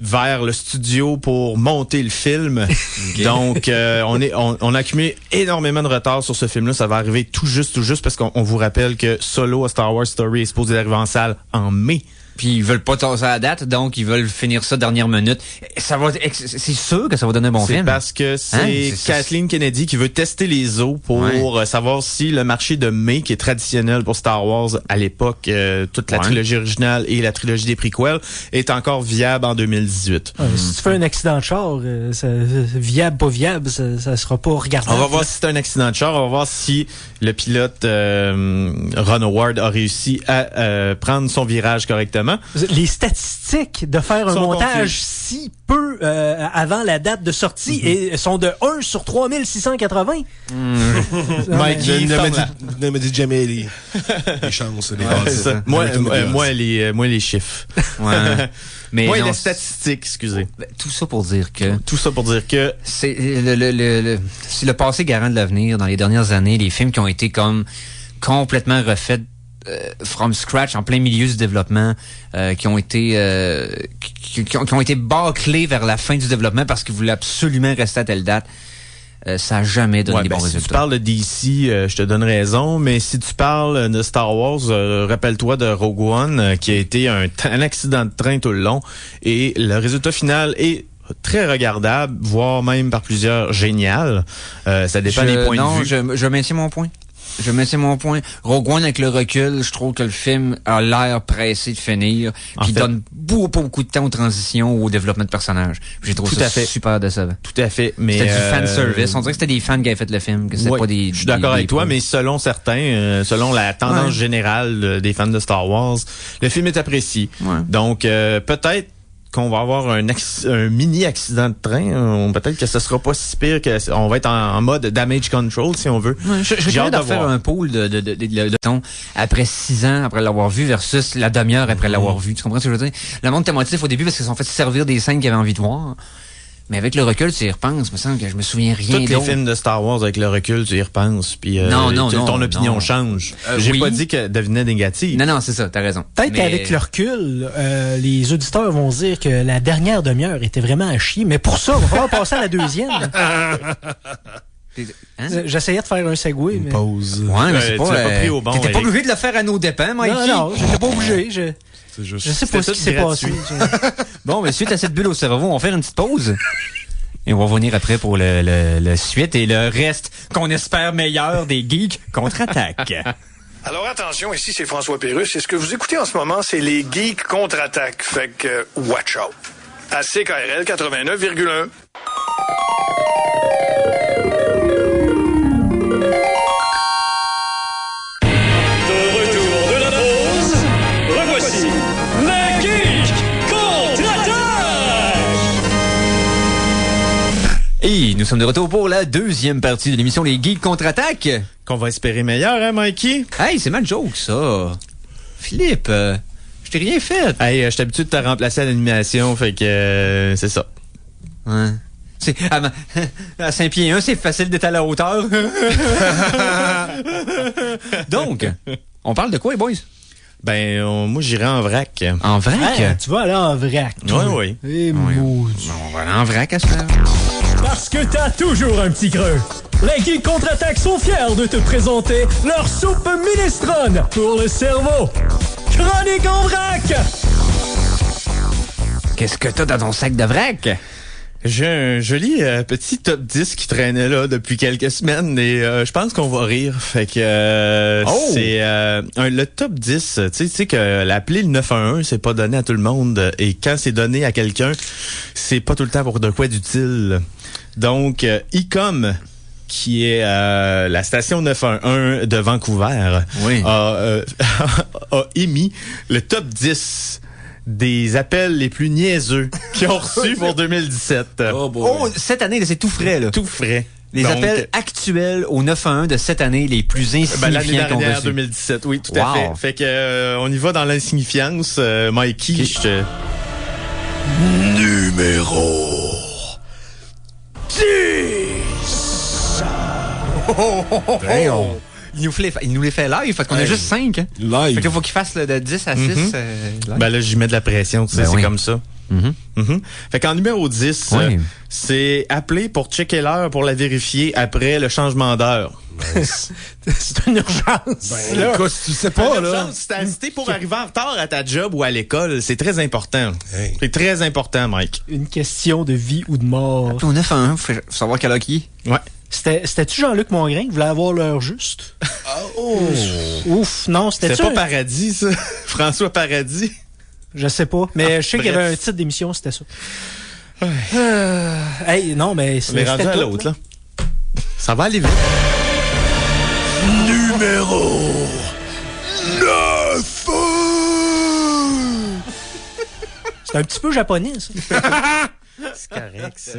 vers le studio pour monter le film. Okay. Donc, on a accumulé énormément de retard sur ce film-là. Ça va arriver tout juste, parce qu'on vous rappelle que Solo, A Star Wars Story est supposé arriver en salle en mai. Puis ils veulent pas tasser la date, donc ils veulent finir ça dernière minute. C'est sûr que ça va donner un bon film. C'est parce que c'est Kathleen Kennedy qui veut tester les eaux pour savoir si le marché de mai, qui est traditionnel pour Star Wars à l'époque, toute la trilogie originale et la trilogie des prequels, est encore viable en 2018. Si tu fais un accident de char, viable, pas viable, ça sera pas regardable. On va voir si c'est un accident de char. On va voir si le pilote Ron Howard a réussi à prendre son virage correctement. Les statistiques de faire un montage si peu avant la date de sortie et sont de 1 sur 3680. Mikey, ne me dis jamais les chances. Moi, les chiffres. Ouais. Mais moi, les statistiques, excusez. Tout ça pour dire que c'est le passé garant de l'avenir. Dans les dernières années, les films qui ont été comme complètement refaits from scratch, en plein milieu du développement, qui ont été bâclés vers la fin du développement parce qu'ils voulaient absolument rester à telle date. Ça n'a jamais donné des bons résultats. Si tu parles de DC, je te donne raison, mais si tu parles de Star Wars, rappelle-toi de Rogue One, qui a été un accident de train tout le long, et le résultat final est très regardable, voire même par plusieurs génial. Ça dépend des points de vue. Non, je maintiens mon point. Rogue One, avec le recul, je trouve que le film a l'air pressé de finir, puis donne beaucoup de temps aux transitions, au développement de personnages. J'ai trouvé ça super décevant. Tout à fait, mais c'était du fan service. On dirait que c'était des fans qui avaient fait le film, que c'était pas des. Je suis d'accord avec toi, mais selon certains, selon la tendance générale des fans de Star Wars, le film est apprécié. Ouais. Donc peut-être qu'on va avoir un mini accident de train, peut-être que ce sera pas si pire, qu'on va être en mode damage control si on veut. Ouais, j'ai hâte de faire un pool de ton après 6 ans après l'avoir vu versus la demi-heure après l'avoir vu. Tu comprends ce que je veux dire? Le monde était motivé au début parce qu'ils sont fait servir des scènes qu'ils avaient envie de voir. Mais avec le recul, tu y repenses. Il me semble que je me souviens rien d'autre. Tous les films de Star Wars, avec le recul, tu y repenses. Puis ton opinion change. J'ai pas dit qu'elle devenait négative. Non, c'est ça, t'as raison. Peut-être qu'avec le recul, les auditeurs vont dire que la dernière demi-heure était vraiment à chier. Mais pour ça, on va falloir passer à la deuxième. Hein? J'essayais de faire un segway. Une pause. Ouais, mais c'est pas, tu l'as pas pris au bon. T'étais pas obligé de le faire à nos dépens, Mikey. Non, j'étais pas obligé. Je sais pas ce qui s'est passé. Bon, mais suite à cette bulle au cerveau, on va faire une petite pause. Et on va revenir après pour le suite et le reste qu'on espère meilleur des Geeks contre-attaque. Alors attention, ici c'est François Pérusse. Et ce que vous écoutez en ce moment, c'est les Geeks contre-attaque. Fait que watch out. À CKRL 89,1. Et nous sommes de retour pour la deuxième partie de l'émission Les Geeks contre-attaque. Qu'on va espérer meilleur, hein, Mikey? Hey, c'est ma joke, ça. Philippe, je t'ai rien fait. Hey, je suis habitué de te remplacer à l'animation, fait que c'est ça. Ouais. À 5 pieds 1, c'est facile d'être à la hauteur. Donc, on parle de quoi, les boys? Moi, j'irai en vrac. En vrac? Hey, tu vas aller en vrac. Oui. Et on va aller en vrac à ce faire. Parce que t'as toujours un petit creux. Les Geeks contre-attaque sont fiers de te présenter leur soupe minestrone pour le cerveau. Chronique en vrac! Qu'est-ce que t'as dans ton sac de vrac? J'ai un joli petit top 10 qui traînait là depuis quelques semaines et je pense qu'on va rire. Fait que c'est le top 10. Tu sais que l'appeler le 911, c'est pas donné à tout le monde. Et quand c'est donné à quelqu'un, c'est pas tout le temps pour de quoi d'utile. Donc, ICOM, qui est la station 911 de Vancouver, a émis le top 10 des appels les plus niaiseux qu'ils ont reçus pour 2017. Cette année, c'est tout frais, là. Tout frais. Les appels actuels au 911 de cette année, les plus insignifiants l'année qu'on dernière, reçu. 2017, oui, tout à fait. Fait que on y va dans l'insignifiance. Mikey, Numéro 10. Damn. Il nous les fait live, parce qu'on a juste 5. Hein. Live. Fait qu'il faut qu'il fasse de 10 à 6. Live. Ben là, j'y mets de la pression, tu sais, c'est comme ça. Fait qu'en numéro 10, c'est appeler pour checker l'heure pour la vérifier après le changement d'heure. C'est une urgence. Ben, écoute, tu sais pas, là. Si t'es pour arriver en retard à ta job ou à l'école, c'est très important. Hey. C'est très important, Mike. Une question de vie ou de mort. Au 9 à 1, faut savoir quelle heure qui est. Ouais. C'était-tu Jean-Luc Mongrain qui voulait avoir l'heure juste? Ouf, non, c'était pas Paradis, ça? François Paradis? Je sais pas, mais je sais qu'il y avait un titre d'émission, c'était ça. Hey, non, mais c'était rendu à l'autre, là. Ça va aller vite. Numéro 9. C'est un petit peu japonais, ça. C'est correct, ça.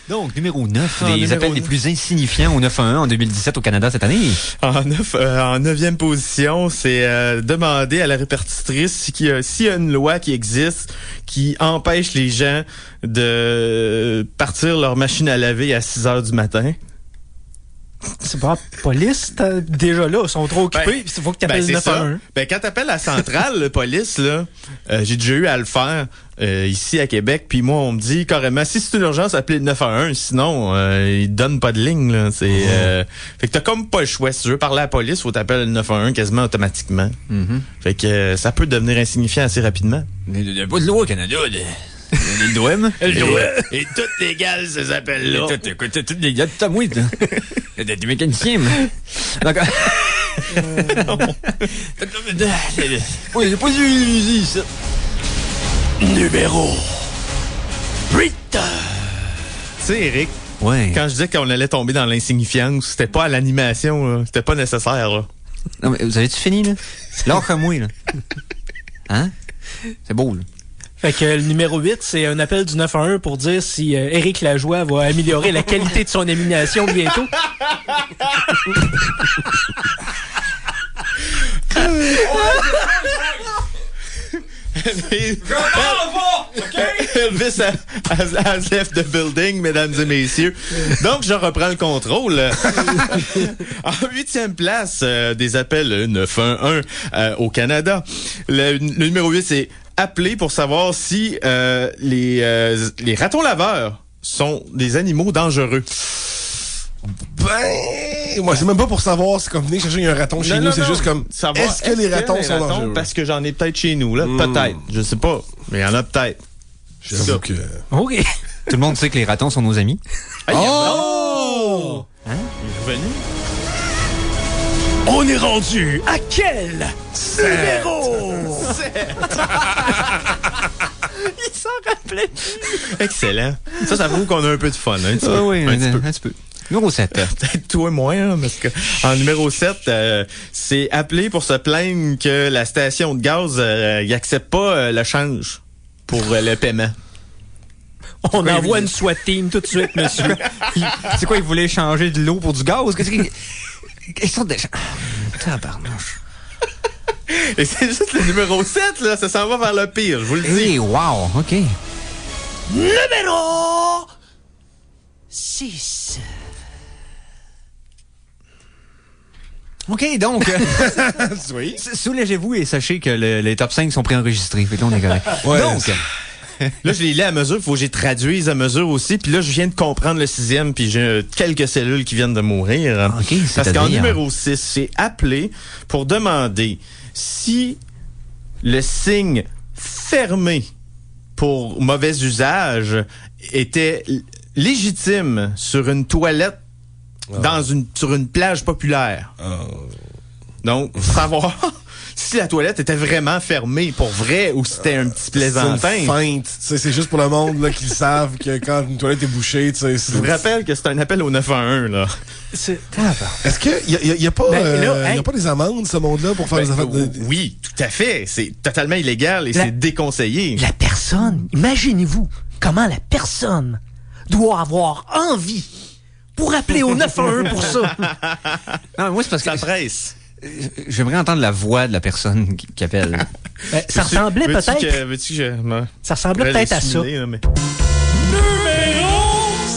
Donc, numéro 9, les appels les plus insignifiants au 911 en 2017 au Canada cette année. En 9e position, c'est demander à la répartitrice s'il y a une loi qui existe qui empêche les gens de partir leur machine à laver à 6 heures du matin. C'est pas la police, déjà là, ils sont trop occupés, il faut que tu appelles le 911. Ben, quand t'appelles la centrale, la police, là, j'ai déjà eu à le faire ici à Québec, puis moi, on me dit carrément, si c'est une urgence, appelez le 911, sinon, ils donnent pas de ligne, là. Fait que t'as comme pas le choix. Si tu veux parler à la police, faut t'appeler le 911 quasiment automatiquement. Fait que ça peut devenir insignifiant assez rapidement. Mais il n'y a pas de loi au Canada, le DOM. Et toutes légales, ces appels-là. Toutes légales, tout à moi, là. Il y a des mécaniciens, mais... Donc... pas du... ça. Numéro 8. Tu sais, Eric, quand je disais qu'on allait tomber dans l'insignifiance, c'était pas à l'animation, là. C'était pas nécessaire, là. Non, mais vous avez-tu fini, là? Là, comme moi, là. Hein? C'est beau, là. Fait que le numéro 8, c'est un appel du 911 pour dire si Éric Lajoie va améliorer la qualité de son élimination bientôt. Elvis has left the building, mesdames et messieurs. Donc, je reprends le contrôle. En 8e place des appels 911 au Canada. Le numéro 8, c'est appeler pour savoir si les ratons laveurs sont des animaux dangereux. Ben, moi, c'est même pas pour savoir, c'est comme venir chercher un raton chez nous, c'est juste comme, est-ce que les ratons sont dangereux? Parce que j'en ai peut-être chez nous, là. Peut-être. Je sais pas. Mais il y en a peut-être. J'avoue que... OK. Tout le monde sait que les ratons sont nos amis. Oh! Hein? Il est revenu. On est rendu à quel numéro? Il s'en rappelait. Excellent. Ça prouve qu'on a un peu de fun, hein, un petit peu. Oui, un petit peu. Numéro 7. Peut-être toi moins, hein, parce que en numéro 7, c'est appeler pour se plaindre que la station de gaz n'accepte pas le change pour le paiement. On envoie une SWAT team tout de suite, monsieur. C'est quoi, il voulait changer de l'eau pour du gaz? Qu'est-ce qu'il... Question de... Tabarnouche. Et c'est juste le numéro 7, là. Ça s'en va vers le pire, je vous le dis. Hey, wow, OK. Numéro 6. OK, donc... Oui. Soulagez-vous et sachez que les top 5 sont préenregistrés. Fait que là, on est correct. Ouais, donc... Là, je les lis à mesure. Il faut que je les traduise à mesure aussi. Puis là, je viens de comprendre le 6e. Puis j'ai quelques cellules qui viennent de mourir. OK, parce qu'en numéro 6, c'est appeler pour demander si le signe fermé pour mauvais usage était légitime sur une toilette sur une plage populaire. Donc, savoir si la toilette était vraiment fermée pour vrai ou si c'était un petit plaisantin. C'est une feinte. C'est juste pour le monde là, qui savent que quand une toilette est bouchée, tu sais. Je vous rappelle que c'est un appel au 911, là. Est-ce qu'il y a pas, y a pas des amendes, ce monde-là, pour faire des affaires de... Oui, tout à fait. C'est totalement illégal et c'est déconseillé. La personne, imaginez-vous comment la personne doit avoir envie pour appeler au 911 pour ça. Non, moi, c'est parce que... Ça presse. J'aimerais entendre la voix de la personne qui appelle. Ça ressemblait peut-être... Veux-tu que je... Ça ressemblait peut-être à ça. Numéro 5!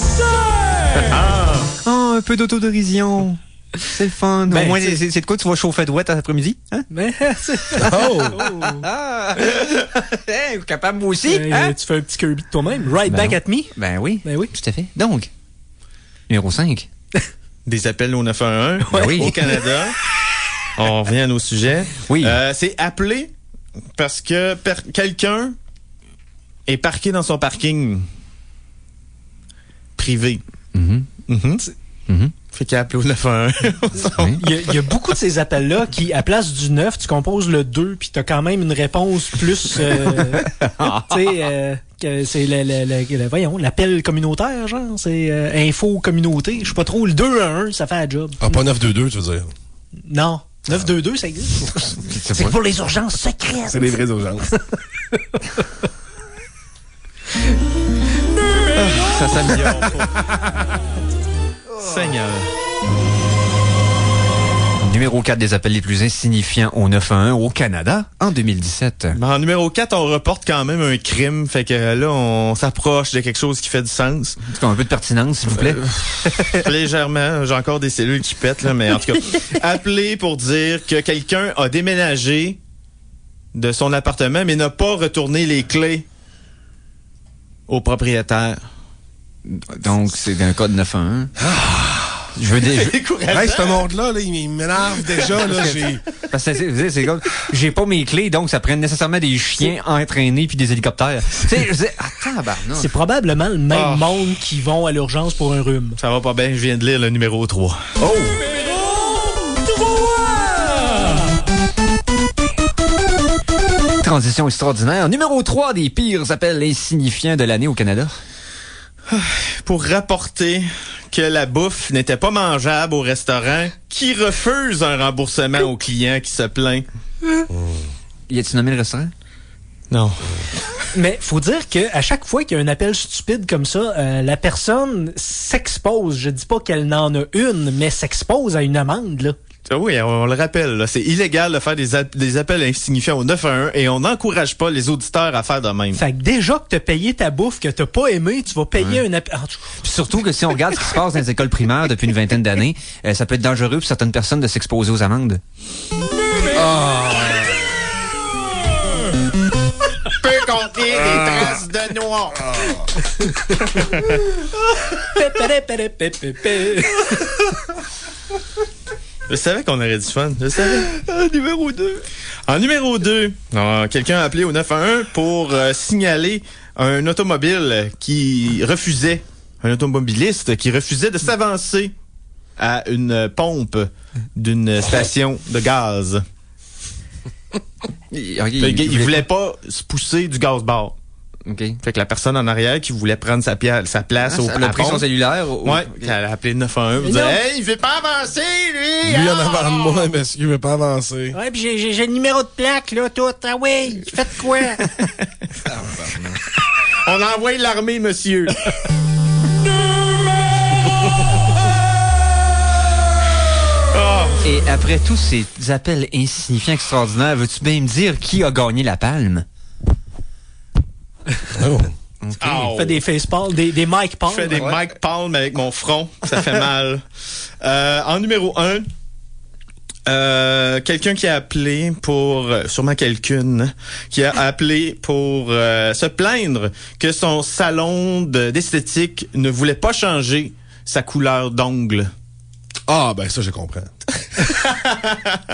Oh, un peu d'autodérision. C'est le fun. Au moins, c'est de quoi tu vas chauffer de wet cet après-midi? Hein? Mais... Hey, capable moi aussi? Hein? Tu fais un petit Kirby de toi-même. Right back at me. Ben oui. Ben oui. Tout à fait. Donc, numéro 5. Des appels au 911 au Canada. On revient à nos sujets. Oui. C'est appelé parce que quelqu'un est parqué dans son parking privé. Fait qu'il a appelé au 911. Il y a beaucoup de ces appels-là qui, à place du 9, tu composes le 2, puis t'as quand même une réponse plus... c'est voyons, l'appel communautaire, genre. C'est info communauté. Je sais pas trop, le 2 à 1, ça fait la job. Ah, pas 922, tu veux dire? Non. 922, ça existe. C'est pour les urgences secrètes. C'est des vraies urgences. Ça s'améliore. Seigneur. Numéro 4 des appels les plus insignifiants au 911 au Canada en 2017. En numéro 4, on reporte quand même un crime. Fait que là, on s'approche de quelque chose qui fait du sens. Un peu de pertinence, s'il vous plaît. Légèrement. J'ai encore des cellules qui pètent, là, mais en tout cas, appelé pour dire que quelqu'un a déménagé de son appartement, mais n'a pas retourné les clés au propriétaire. Donc, c'est un code 911. Je veux dire... Hey, ce monde-là, là, il m'énerve déjà. Là, Parce que c'est comme... J'ai pas mes clés, donc ça prend nécessairement des chiens entraînés puis des hélicoptères. Tu sais, je dis... Attends, c'est probablement le même monde qui vont à l'urgence pour un rhume. Ça va pas bien, je viens de lire le numéro 3. Numéro 3! Transition extraordinaire. Numéro 3 des pires appels insignifiants de l'année au Canada. Pour rapporter que la bouffe n'était pas mangeable au restaurant, qui refuse un remboursement au client qui se plaint. Y a-tu nommé le restaurant? Non. Mais faut dire que à chaque fois qu'il y a un appel stupide comme ça, la personne s'expose. Je dis pas qu'elle n'en a une, mais s'expose à une amende, là. Oui, on le rappelle, là, c'est illégal de faire des appels insignifiants au 911 et on n'encourage pas les auditeurs à faire de même. Fait que déjà que t'as payé ta bouffe que t'as pas aimé, tu vas payer un appel. Puis surtout que si on regarde ce qui se passe dans les écoles primaires depuis une vingtaine d'années, ça peut être dangereux pour certaines personnes de s'exposer aux amendes. Peut compter des traces de noix. Je savais qu'on aurait du fun. Je savais. Numéro 2. En numéro 2, quelqu'un a appelé au 911 pour signaler un automobile qui refusait, un automobiliste qui refusait de s'avancer à une pompe d'une station de gaz. Il voulait pas se pousser du gaz bar. Okay. Fait que la personne en arrière qui voulait prendre sa place elle a pris son cellulaire. Ouais, elle a appelé le 911 pour dire « Hey, il veut pas avancer, lui! » Lui, en avant de moi, monsieur, il veut pas avancer. Ouais, pis j'ai le numéro de plaque, là, tout. Ah oui, faites quoi? On a envoyé l'armée, monsieur. Et après tous ces appels insignifiants extraordinaires, veux-tu bien me dire qui a gagné la palme? Oh. Okay. Je fais des facepalms, des Mike Palm. Je fais des Mike Palm avec mon front. Ça fait mal. En numéro 1, quelqu'un qui a appelé pour... sûrement quelqu'une qui a appelé pour se plaindre que son salon d'esthétique ne voulait pas changer sa couleur d'ongles. Ah, ben ça, je comprends.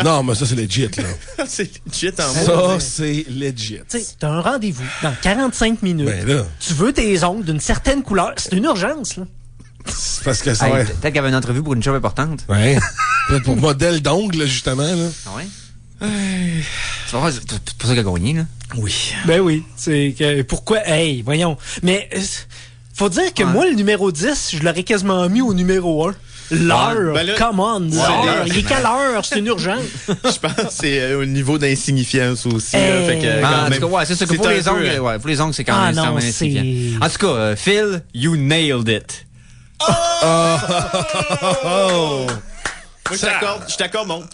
Non, mais ça, c'est legit, là. C'est legit en Ça, c'est legit. Tu sais, t'as un rendez-vous dans 45 minutes. Ben là. Tu veux tes ongles d'une certaine couleur. C'est une urgence, là. C'est parce que ça... Hey, ouais. peut-être qu'il y avait une entrevue pour une job importante. Ouais. Peut-être pour modèle d'ongles, justement, là. Ah ouais? C'est pour ça qu'il a gagné, là. Oui. Ben oui. C'est que, pourquoi? Hey, voyons. Mais, faut dire que moi, le numéro 10, je l'aurais quasiment mis au numéro 1. L'heure, ben là, come on, l'heure. Il est quelle heure? C'est une urgence. Je pense que c'est au niveau d'insignifiance aussi. Hey. Fait que, En tout cas, ouais, c'est ça que pour les ongles, pour les ongles, c'est quand même insignifiant. En tout cas, Phil, you nailed it. Je t'accorde mon...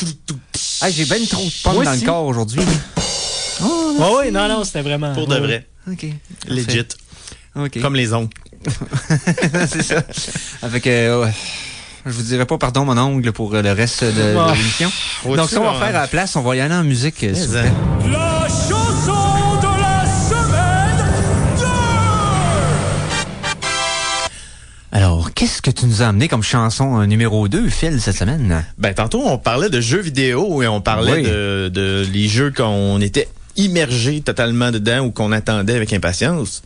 Ah, j'ai ben trop de pommes Moi dans aussi. le corps aujourd'hui. Oh, oui, non, c'était vraiment. Pour de ouais. vrai. OK. Legit. OK. Comme les ongles. C'est ça. Avec... ouais. Je vous dirai pas pardon mon ongle pour le reste de l'émission. Donc, ça, on va faire à la place. On va y aller en musique, s'il vous plaît. La chanson de la semaine 2! Alors, qu'est-ce que tu nous as amené comme chanson numéro 2, Phil, cette semaine? Ben, tantôt, on parlait de jeux vidéo et on parlait Oui. de les jeux qu'on était immergé totalement dedans ou qu'on attendait avec impatience.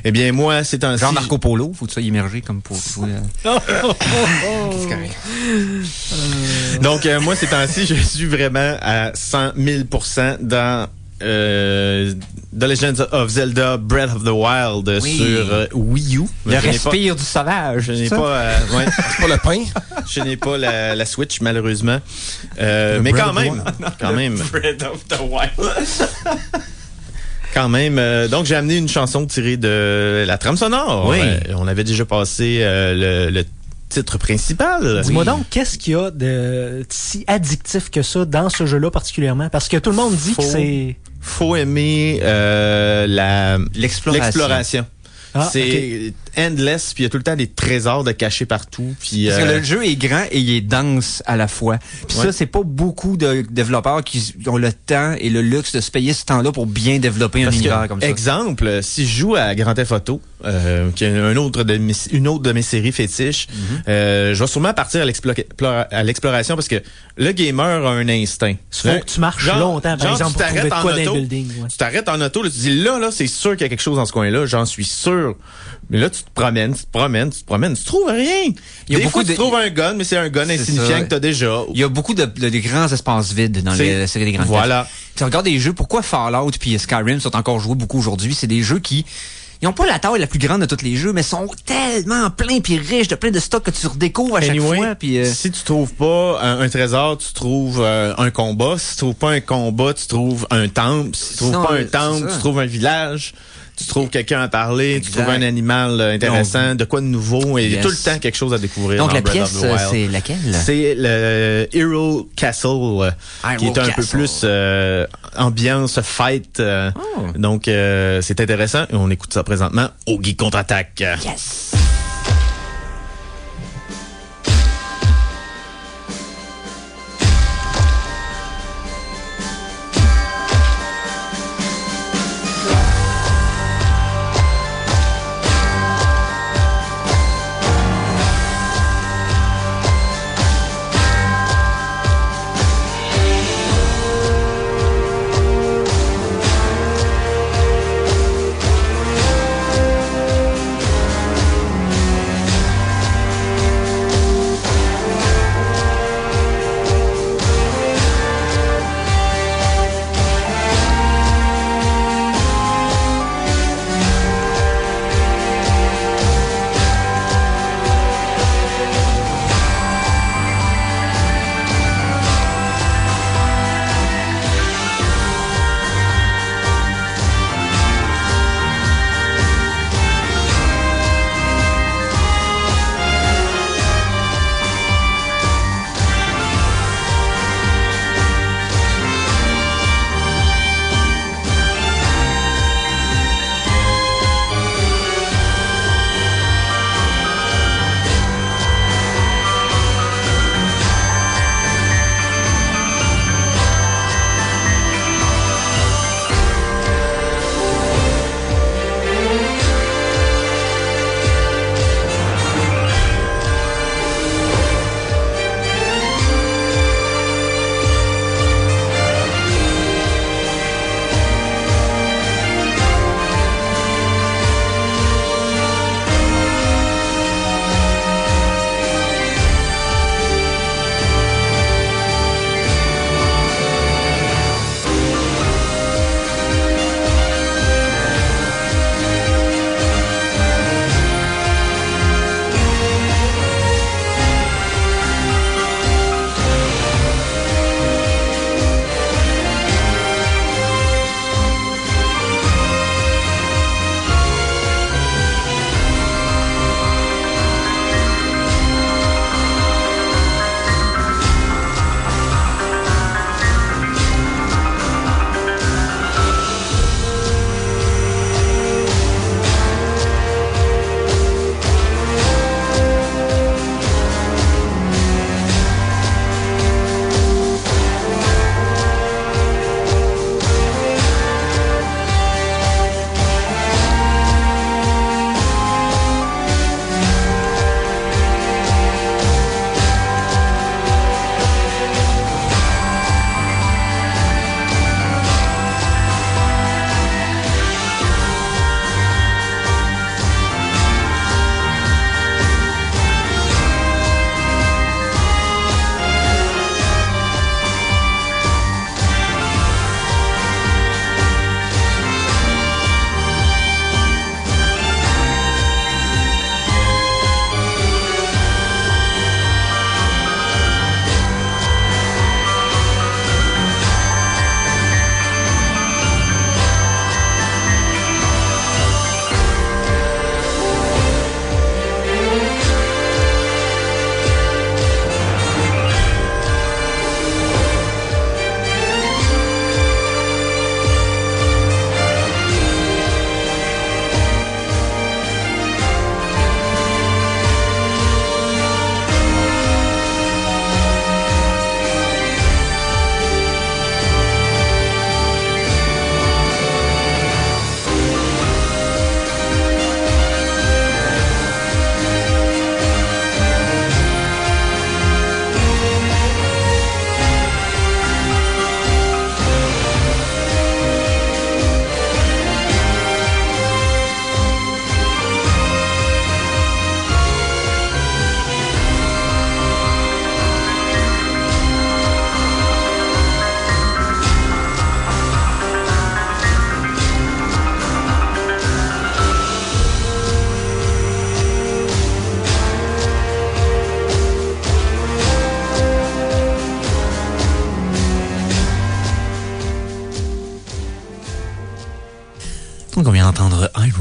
Eh bien, moi, c'est un Genre Marco Polo, faut que tu sois immergé comme pour jouer. C'est correct. Donc, moi, ces temps-ci, je suis vraiment à 100 000% dans The Legend of Zelda Breath of the Wild Oui. sur Wii U. Le Je n'ai pas- respire du sauvage. Je n'ai c'est ça? pas, ouais, C'est pas le pain? je n'ai pas la Switch malheureusement, mais Breath quand of the même, quand même. Breath of the Wild. Quand même. Donc, j'ai amené une chanson tirée de la trame sonore. Oui. On avait déjà passé le titre principal. Dis-moi donc, qu'est-ce qu'il y a de si addictif que ça dans ce jeu-là particulièrement? Parce que tout le monde dit que c'est... Faut aimer l'exploration. Ah, C'est endless, puis il y a tout le temps des trésors de cachés partout. Puis Parce que le jeu est grand et il est dense à la fois. Puis Ouais. ça, c'est pas beaucoup de développeurs qui ont le temps et le luxe de se payer ce temps-là pour bien développer un parce univers que, comme ça. exemple, si je joue à Grand Theft Auto, qui est une autre de mes séries fétiches, je vais sûrement partir à l'exploration parce que le gamer a un instinct. Faut que tu marches longtemps, par exemple, pour trouver de quoi dans le building. Ouais. Tu t'arrêtes en auto, là, tu dis là, c'est sûr qu'il y a quelque chose dans ce coin-là, j'en suis sûr. Mais là, tu te promènes, tu trouves rien. Il y a Des beaucoup fois, tu de- trouves un gun, mais c'est un gun C'est insignifiant ça. que t'as déjà. Il y a beaucoup de grands espaces vides dans C'est- la série des grands Voilà. Theft. Tu regardes des jeux, pourquoi Fallout puis Skyrim sont encore joués beaucoup aujourd'hui? C'est des jeux qui... Ils ont pas la taille la plus grande de tous les jeux, mais sont tellement pleins puis riches de plein de stocks que tu redécouvres à chaque Anyway, fois. Puis, si tu trouves pas un trésor, tu trouves un combat. Si tu trouves pas un combat, tu trouves un temple. Si tu trouves Non, pas un c'est temple, ça. tu trouves un village. Tu trouves quelqu'un à parler, Exact. tu trouves un animal intéressant, de quoi de nouveau, et il y a Yes. tout le temps quelque chose à découvrir. donc dans la Breath of pièce, the Wild. c'est laquelle? C'est le Hero Castle, qui est un peu Castle. plus ambiance fight. Oh. Donc, c'est intéressant. Et on écoute ça présentement au Geek Contre-Attaque. Yes!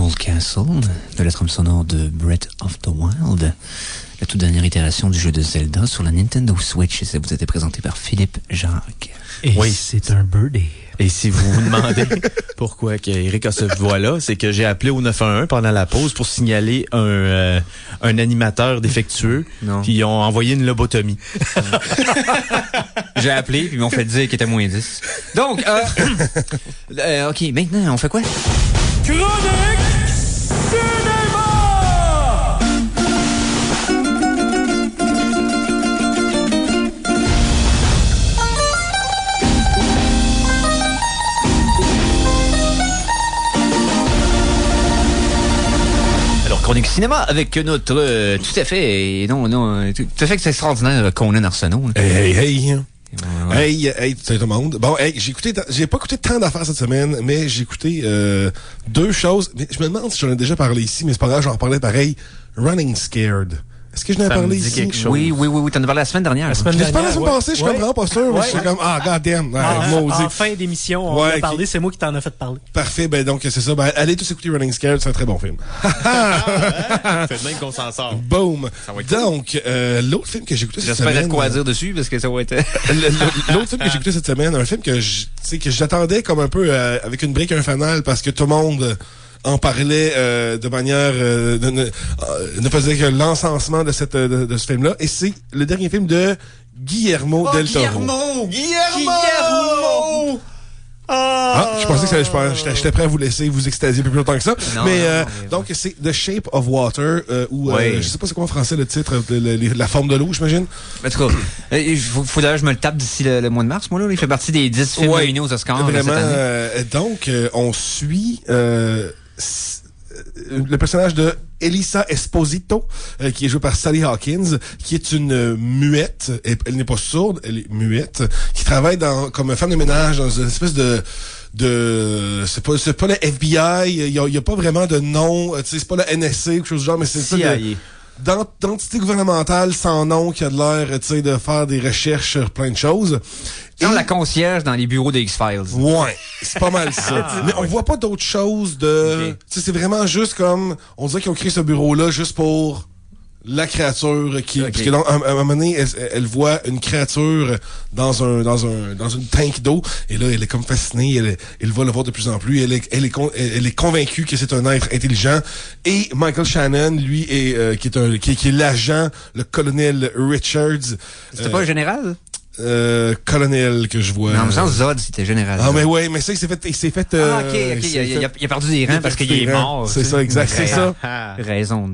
Hyrule Castle, de la trame sonore de Breath of the Wild, la toute dernière itération du jeu de Zelda sur la Nintendo Switch, et ça vous a été présenté par Philippe Jacques. Et oui, c'est un birdie. Et si vous vous demandez pourquoi Eric a cette voix-là, c'est que j'ai appelé au 911 pendant la pause pour signaler un animateur défectueux, puis ils ont envoyé une lobotomie. J'ai appelé, puis ils m'ont fait dire qu'il était moins 10. Donc, OK, maintenant, on fait quoi? Chronique Cinéma! Chronique cinéma avec notre tout à fait extraordinaire Conan Arsenault. Hey, salut tout le monde. Bon, j'ai pas écouté tant d'affaires cette semaine, mais j'ai écouté 2 choses. Mais je me demande si j'en ai déjà parlé ici, mais c'est pas grave, j'en reparlais pareil. Running Scared. Est-ce que je n'en ai parlé ici? Oui, t'en as parlé la semaine dernière. La semaine passée, je suis comme vraiment pas sûr, mais je suis comme, god damn. En fin d'émission, on a parlé, c'est moi qui t'en ai fait parler. Parfait, ben donc c'est ça. Ben, allez tous écouter Running Scared, c'est un très bon film. Faites même qu'on s'en sort. Boom. Donc, l'autre film que j'ai écouté cette semaine... J'espère être quoi à dire dessus, parce que ça va être... L'autre film que j'ai écouté cette semaine, un film que j'attendais comme un peu avec une brique et un fanal, parce que tout le monde... en parlait de manière ne faisait que l'encensement de ce film-là. Et c'est le dernier film de Guillermo del Toro. Guillermo! Je pensais que j'étais prêt à vous laisser vous extasier un peu plus longtemps que ça. Donc, c'est The Shape of Water, ou je sais pas c'est quoi en français le titre, la forme de l'eau, j'imagine. En tout cas, il faut d'ailleurs je me le tape d'ici le mois de mars, moi là. Il fait partie des 10 films réunis aux Oscars vraiment, cette année. Donc, on suit... le personnage de Elisa Esposito, qui est joué par Sally Hawkins, qui est une muette, elle n'est pas sourde, elle est muette, qui travaille comme femme de ménage dans une espèce de c'est pas le FBI, il y a pas vraiment de nom, tu sais, c'est pas la NSC ou quelque chose du genre, mais c'est ça d'entité gouvernementale sans nom qui a de l'air, tu sais, de faire des recherches sur plein de choses. Comme la concierge dans les bureaux des X-Files. Ouais, c'est pas mal ça. Mais on voit pas d'autre chose de... Tu sais, c'est vraiment juste comme... On dirait qu'ils ont créé ce bureau-là juste pour la créature qui... Parce que à un moment donné, elle voit une créature dans une tank d'eau, et là, elle est comme fascinée, elle va le voir de plus en plus, elle est convaincue que c'est un être intelligent, et Michael Shannon, lui, qui est l'agent, le colonel Richards. C'était pas un général? Colonel que je vois. Non, mais sans Zod, c'était général. Ah, mais ouais, mais ça, il s'est fait, ok. Il a perdu des rangs parce qu'il est mort. C'est ça, exact, c'est ça. Raison.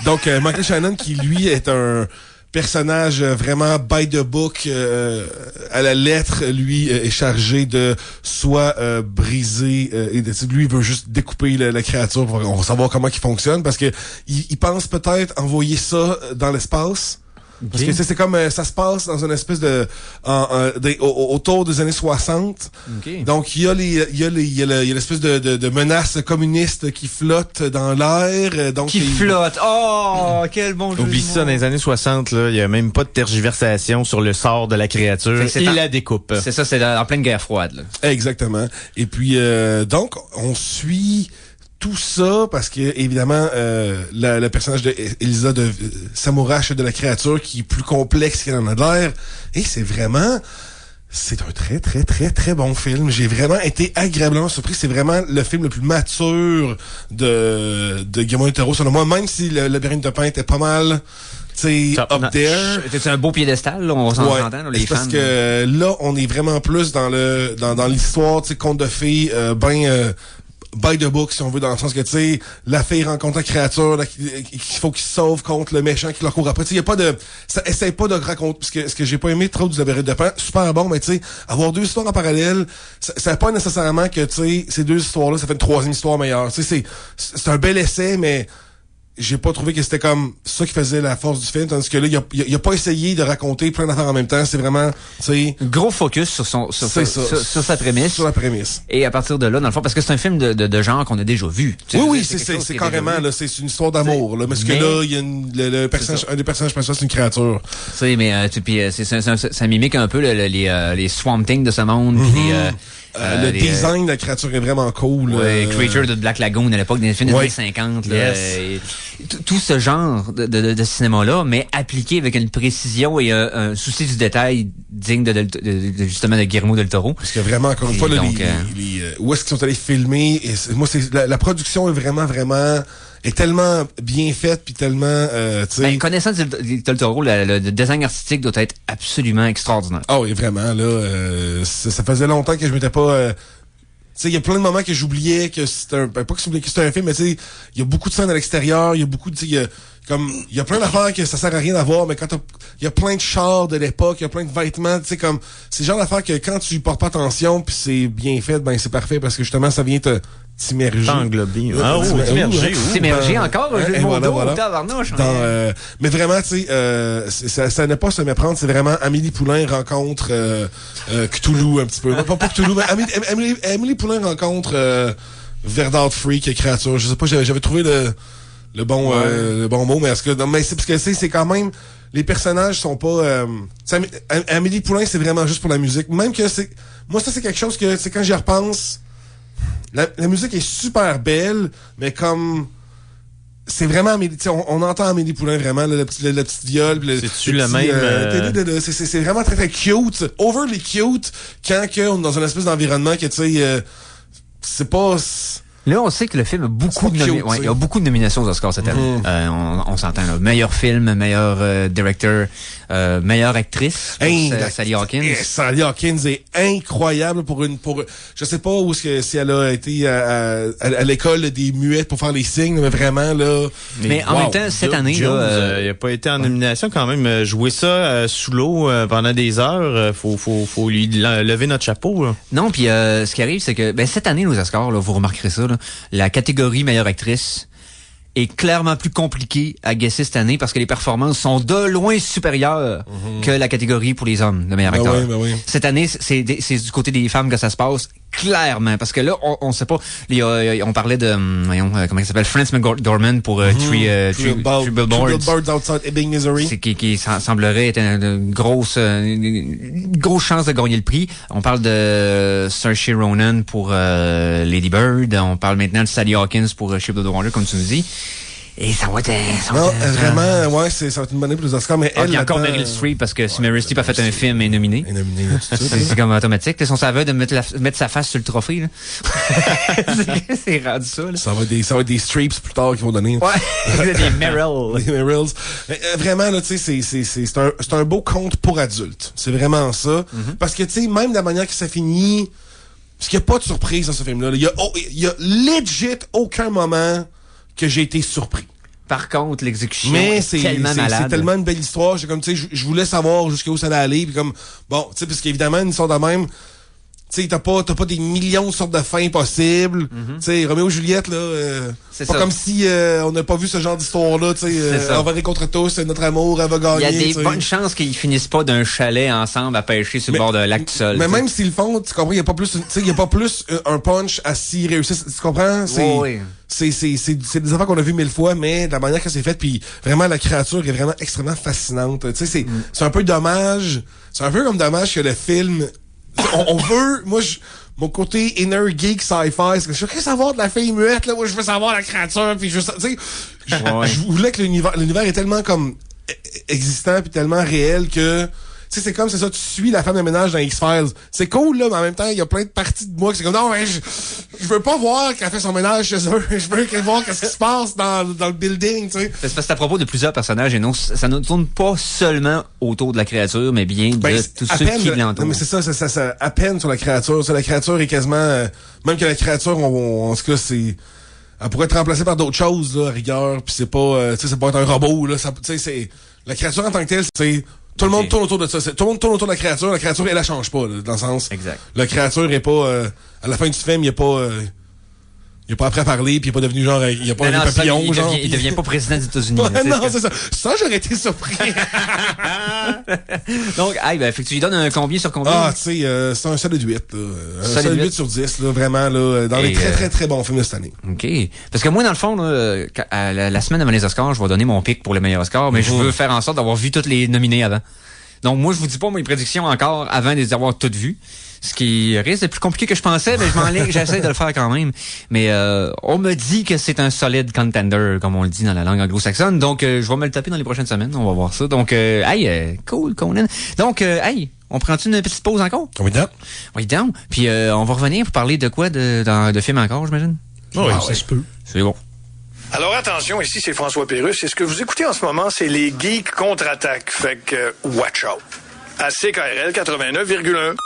Donc, Michael Shannon, qui, lui, est un personnage vraiment by the book, à la lettre, lui, est chargé de soit briser, et lui, il veut juste découper la créature pour savoir comment il fonctionne, parce que il pense peut-être envoyer ça dans l'espace. Parce que c'est comme ça se passe dans une espèce de autour des années 60. Donc il y a l'espèce de menace communiste qui flotte dans l'air. Donc flotte. Oh, quel bon jeu. Oublie ça, dans les années 60 là, il y a même pas de tergiversation sur le sort de la créature. Il la découpe. C'est ça, c'est en pleine guerre froide là. Exactement. Et puis donc on suit tout ça parce que évidemment le personnage de Elisa s'amourache de la créature qui est plus complexe qu'elle en a l'air, et c'est un très très très très bon film. J'ai vraiment été agréablement surpris. C'est vraiment le film le plus mature de Guillermo del Toro selon moi, même si le Labyrinthe de Pan était pas mal up there. C'est un beau piédestal, là, on s'en entend, les fans. Parce que là, on est vraiment plus dans l'histoire, tu sais, conte de fées, by the book, si on veut, dans le sens que, tu sais, la fille rencontre la créature, qu'il faut qu'il se sauve contre le méchant qui leur court après. Tu sais, il y a pas de... Ça essaye pas de raconter... Ce que j'ai pas aimé trop du Labyrinthe de Pan, super bon, mais tu sais, avoir 2 histoires en parallèle, ça pas nécessairement que, tu sais, ces 2 histoires-là, ça fait une 3e histoire meilleure. Tu sais, c'est un bel essai, mais... J'ai pas trouvé que c'était comme ça qui faisait la force du film, tandis que là, il a pas essayé de raconter plein d'affaires en même temps. C'est vraiment, tu sais... Gros focus sur sa prémisse. Sur la prémisse. Et à partir de là, dans le fond, parce que c'est un film de genre qu'on a déjà vu. Oui, c'est carrément, là, c'est une histoire d'amour, là. Parce que là, il y a un des personnages principaux, c'est une créature. Tu sais, mais, puis ça mimique un peu les Swamp Thing de ce monde, puis Le design de la créature est vraiment cool. Ouais, Creature de Black Lagoon à l'époque des films des années 50. Là, tout ce genre de cinéma-là, mais appliqué avec une précision et un souci du détail digne justement de Guillermo del Toro. Parce que vraiment, encore une fois, là, où est-ce qu'ils sont allés filmer? Et moi, la production est vraiment est tellement bien faite puis tellement connaissant Del Toro, le design artistique doit être absolument extraordinaire. Ah oui, vraiment là, ça faisait longtemps que je m'étais pas tu sais, il y a plein de moments que j'oubliais que c'était pas que c'était un film, mais tu sais, il y a beaucoup de scènes à l'extérieur, il y a beaucoup de il y a plein d'affaires que ça sert à rien à voir, mais quand il y a plein de chars de l'époque, il y a plein de vêtements, tu sais, comme c'est le genre d'affaires que quand tu portes pas attention puis c'est bien fait, ben c'est parfait parce que justement ça vient t'immerger. T'englober. T'immerger encore, j'ai mon dos au tabarnouche. Mais vraiment, tu sais, ça n'est pas se méprendre, c'est vraiment Amélie Poulain rencontre Cthulhu un petit peu. Pas Cthulhu, mais Amélie Poulain rencontre Verdad Freak, créature. Je sais pas, j'avais trouvé le bon mot, mais est-ce que mais c'est parce que c'est quand même les personnages sont pas Amélie Poulain, c'est vraiment juste pour la musique. Même que c'est c'est quelque chose que c'est quand j'y repense. La musique est super belle, mais comme c'est vraiment Amélie, on entend Amélie Poulain vraiment la petite viole, c'est-tu le même c'est vraiment très très cute, overly cute quand que on est dans une espèce d'environnement que tu sais c'est pas. Là, on sait que le film a beaucoup il y a beaucoup de nominations aux Oscars cette année. On s'entend là. Meilleur film, meilleur director, meilleure actrice. Sally Hawkins. Sally Hawkins est incroyable pour je sais pas où si elle a été à l'école des muettes pour faire les signes, mais vraiment là. Mais en même temps, cette année là, il a pas été en nomination quand même. Jouer ça sous l'eau pendant des heures, faut lui lever notre chapeau. Là. Non, puis ce qui arrive, c'est que cette année aux Oscars, là, vous remarquerez ça. La catégorie meilleure actrice est clairement plus compliquée à guesser cette année parce que les performances sont de loin supérieures que la catégorie pour les hommes de meilleur acteur. Oui. Cette année, c'est du côté des femmes que ça se passe. Clairement, parce que là, on sait pas. On parlait de, comment il s'appelle, Frances McDormand pour Three Billboards Outside Ebbing, Missouri. C'est qui semblerait être une grosse chance de gagner le prix. On parle de Saoirse Ronan pour Lady Bird. On parle maintenant de Sally Hawkins pour Ship of the Wonder, comme tu nous dis. Et ça va être... vraiment, ouais, ça va être une bonne année pour les Oscars, mais il y a encore Meryl Streep parce que si Meryl Streep a fait un film et est nominée. C'est comme automatique. Ils sont saveux de mettre sa face sur le trophée, là. c'est rendu ça, là. Ça va être des Streeps plus tard qu'ils vont donner. Ouais. Des Meryl. Des Meryls. Vraiment, là, tu sais, c'est un beau conte pour adultes. C'est vraiment ça. Parce que, tu sais, même de la manière que ça finit, parce qu'il n'y a pas de surprise dans ce film-là. Il y a legit aucun moment que j'ai été surpris. Par contre, l'exécution est tellement malade. C'est tellement une belle histoire. J'ai comme, tu sais, je voulais savoir jusqu'où ça allait aller. Puis comme, bon, tu sais, parce qu'évidemment, une histoire de même, tu sais, t'as pas des millions de sortes de fins possibles. Tu sais, Roméo et Juliette, là, c'est pas comme si on n'a pas vu ce genre d'histoire-là, tu sais, envers contre tous, notre amour, elle va gagner. Il y a des bonnes chances qu'ils finissent pas d'un chalet ensemble à pêcher sur le bord de lac tout seul. Mais même s'ils le font, tu comprends, il y a pas plus, tu sais, il y a pas plus un punch à s'y réussir. Tu comprends? C'est des affaires qu'on a vues 1000 fois, mais de la manière que c'est fait, puis vraiment la créature est vraiment extrêmement fascinante. Tu sais, c'est un peu dommage. C'est un peu comme dommage que le film. On veut, mon côté inner geek sci-fi, c'est que je veux savoir de la fille muette, là, moi je veux savoir la créature, puis je veux, tu sais, je voulais que l'univers est tellement comme existant puis tellement réel que, tu sais, c'est ça, tu suis la femme de ménage dans X-Files. C'est cool, là, mais en même temps, il y a plein de parties de moi que c'est comme, non, mais je veux pas voir qu'elle fait son ménage chez eux. Je veux voir qu'est-ce qui se passe dans le building, tu sais. C'est parce que à propos de plusieurs personnages, et non, ça ne tourne pas seulement autour de la créature, mais bien de tous ceux qui l'entourent. Non, mais c'est ça, à peine sur la créature. La créature est quasiment, même que la créature, en tout cas, elle pourrait être remplacée par d'autres choses, là, à rigueur, puis c'est pas, tu sais, c'est pas être un robot, là, tu sais, c'est, la créature en tant que telle, c'est, tout le monde tourne autour de ça. Tout le monde tourne autour de la créature, elle la change pas, là, dans le sens. Exact. La créature est pas, à la fin du film, il est pas après à parler, puis il est pas devenu genre, il y a pas un papillon, il devient pas président des États-Unis. Non, c'est ça. Ça, j'aurais été surpris. Donc, fait que tu lui donnes un combien sur combien? Ah, tu sais, c'est un solide 8, là. Un solide 8 sur 10, là, vraiment, là, dans les très, très, très bons films de cette année. OK. Parce que moi, dans le fond, là, la semaine avant les Oscars, je vais donner mon pic pour les meilleurs Oscars, mais je veux faire en sorte d'avoir vu tous les nominés avant. Donc, moi, je vous dis pas mes prédictions encore avant de les avoir toutes vues. Ce qui risque d'être plus compliqué que je pensais, mais je m'enligne, j'essaie de le faire quand même. Mais on me dit que c'est un solide contender, comme on le dit dans la langue anglo-saxonne. Donc, je vais me le taper dans les prochaines semaines. On va voir ça. Donc, cool, Conan. Donc, on prend-tu une petite pause encore? Oui, donc. Oui, donc. Puis, on va revenir pour parler de quoi? De films encore, j'imagine? Oui, Ça se peut. C'est bon. Alors attention, ici c'est François Pérusse. Et ce que vous écoutez en ce moment, c'est les Geeks contre-attaque. Fait que, watch out. À CKRL 89,1.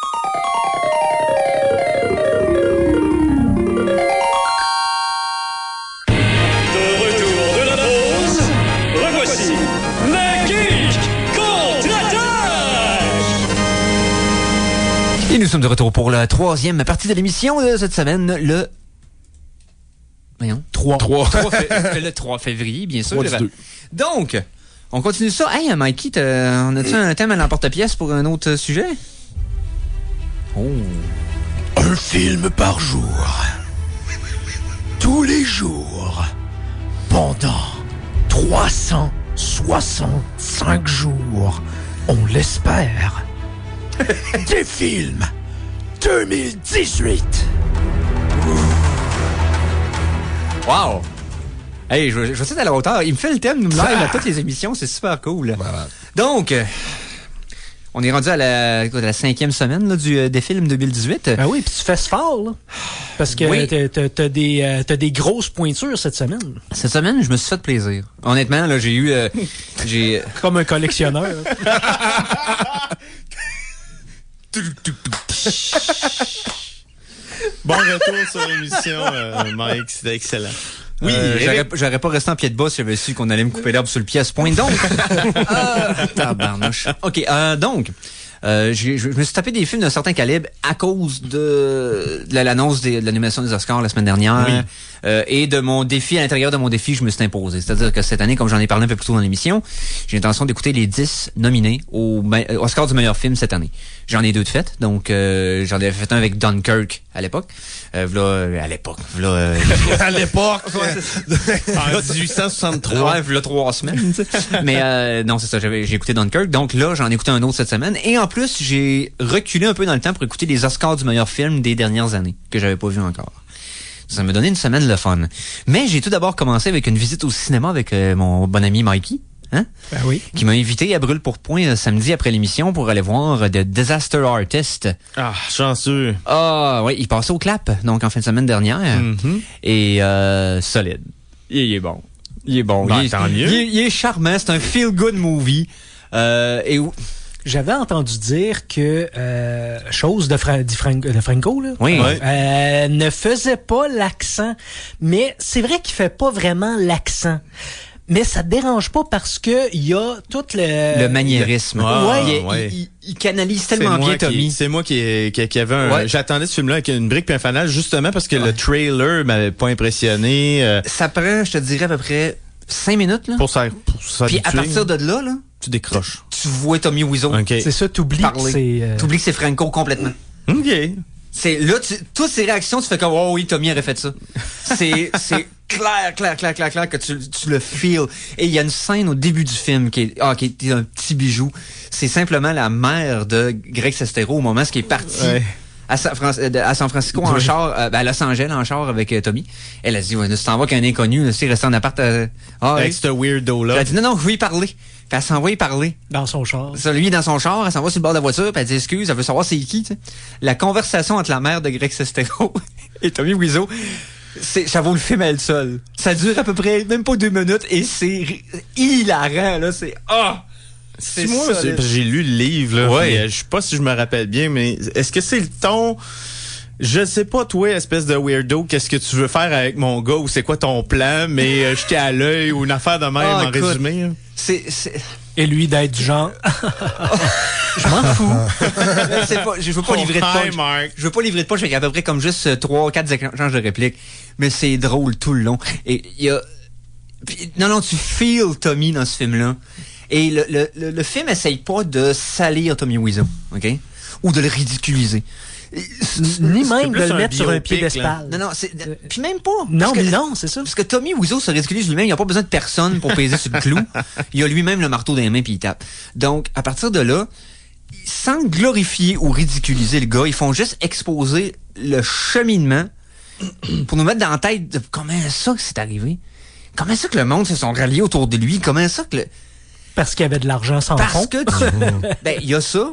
Et nous sommes de retour pour la 3e partie de l'émission de cette semaine, le... Voyons. 3. Le 3 février, bien sûr. 3-2. Donc, on continue ça. Hey, Mikey, on a-tu un thème à l'emporte-pièce pour un autre sujet? Oh. Un film par jour. Tous les jours. Pendant 365 jours. On l'espère. Des films 2018. Wow! Hey, je vais essayer d'aller à la hauteur. Il me fait le thème live à toutes les émissions, c'est super cool. Malade. Donc, on est rendu à la 5e semaine là, des films 2018. Ben oui, puis tu fais ce fort, là. Parce que Oui. t'as des grosses pointures cette semaine. Cette semaine, je me suis fait plaisir. Honnêtement, là, j'ai eu... Comme un collectionneur. Bon retour sur l'émission, Mike. C'était excellent. Oui, j'aurais pas resté en pied de bas si j'avais su qu'on allait me couper l'herbe sur le pied à ce point. Donc, tabarnouche. OK, donc, je me suis tapé des films d'un certain calibre à cause de l'annonce de l'animation des Oscars la semaine dernière. Oui. Et de mon défi, à l'intérieur de mon défi, je me suis imposé. C'est-à-dire que cette année, comme j'en ai parlé un peu plus tôt dans l'émission, j'ai l'intention d'écouter les 10 nominés au Oscar du meilleur film cette année. J'en ai 2 de fait. Donc, j'en avais fait un avec Dunkirk à l'époque. À l'époque. En 1863. Ouais, là 3 semaines, tu sais. Mais non, c'est ça, j'ai écouté Dunkirk. Donc là, j'en ai écouté un autre cette semaine. Et en plus, j'ai reculé un peu dans le temps pour écouter les Oscars du meilleur film des dernières années, que j'avais pas vu encore. Ça m'a donné une semaine le fun. Mais j'ai tout d'abord commencé avec une visite au cinéma avec mon bon ami Mikey. Hein? Ben oui. Qui m'a invité à brûle-pourpoint samedi après l'émission pour aller voir The Disaster Artist. Ah, chanceux. Ah, oui, il passait au Clap, donc en fin de semaine dernière. Mm-hmm. Et solide. Il est bon. Il est bon. Ben, tant mieux. Il est charmant. C'est un feel-good movie. J'avais entendu dire que chose de Franco là, Oui. Ouais. ne faisait pas l'accent, mais c'est vrai qu'il fait pas vraiment l'accent. Mais ça te dérange pas parce que il y a tout le maniérisme. Ouais. Il canalise tellement bien Tommy. C'est moi qui avait un... Ouais. J'attendais ce film-là avec une brique puis un fanal justement parce que le trailer m'avait pas impressionné. Ça prend, je te dirais, à peu près 5 minutes. Là. Pour ça Puis à partir de là, tu décroches. tu vois Tommy Wiseau OK. c'est ça, t'oublies que parler. c'est... T'oublies que c'est Franco complètement. OK. C'est là, toutes ces réactions, tu fais comme oh oui, Tommy aurait fait ça. C'est clair que tu le feels. Et il y a une scène au début du film qui est un petit bijou. C'est simplement la mère de Greg Sestero au moment où il est parti. Ouais. À San Francisco en char, à Los Angeles en char avec Tommy. Elle a dit, ouais, tu t'en vas qu'un inconnu, tu resté en appart. Avec ce weirdo-là. Elle a dit, non, je vais y parler. Puis elle s'en va y parler. Dans son char. Ça, lui, dans son char, elle s'en va sur le bord de la voiture, puis elle dit, excuse, elle veut savoir c'est qui, tu sais. La conversation entre la mère de Greg Sestero et Tommy Wiseau, ça vaut le film à elle seule. Ça dure à peu près, même pas 2 minutes, et c'est hilarant, là, c'est, C'est moi, parce que j'ai lu le livre, là. Ouais. Je sais pas si je me rappelle bien, mais est-ce que c'est le ton? Je sais pas, toi, espèce de weirdo, qu'est-ce que tu veux faire avec mon gars ou c'est quoi ton plan, mais je t'ai à l'œil ou une affaire de même en écoute, résumé. Et lui d'être du genre... Je m'en fous. Je veux pas livrer de Hi, punch. Mark. Je veux pas livrer de punch, avec à peu près comme juste 3-4 échanges de répliques. Mais c'est drôle tout le long. Et il y a... Non, tu feels Tommy dans ce film-là. Et le film essaye pas de salir Tommy Wiseau, OK? Ou de le ridiculiser. Ni même de plus le un mettre sur un biopic, piédestal. Non, puis même pas. Non, Parce que- mais non, c'est ça. Parce que Tommy Wiseau se ridiculise lui-même, il n'a pas besoin de personne pour peser sur le clou. Il a lui-même le marteau dans les mains puis il tape. Donc, à partir de là, sans glorifier ou ridiculiser le gars, ils font juste exposer le cheminement pour nous mettre dans la tête de comment ça que c'est arrivé. Comment ça que le monde se sont ralliés autour de lui. Comment ça que Parce qu'il y avait de l'argent sans Parce fond. que ben, il y a ça,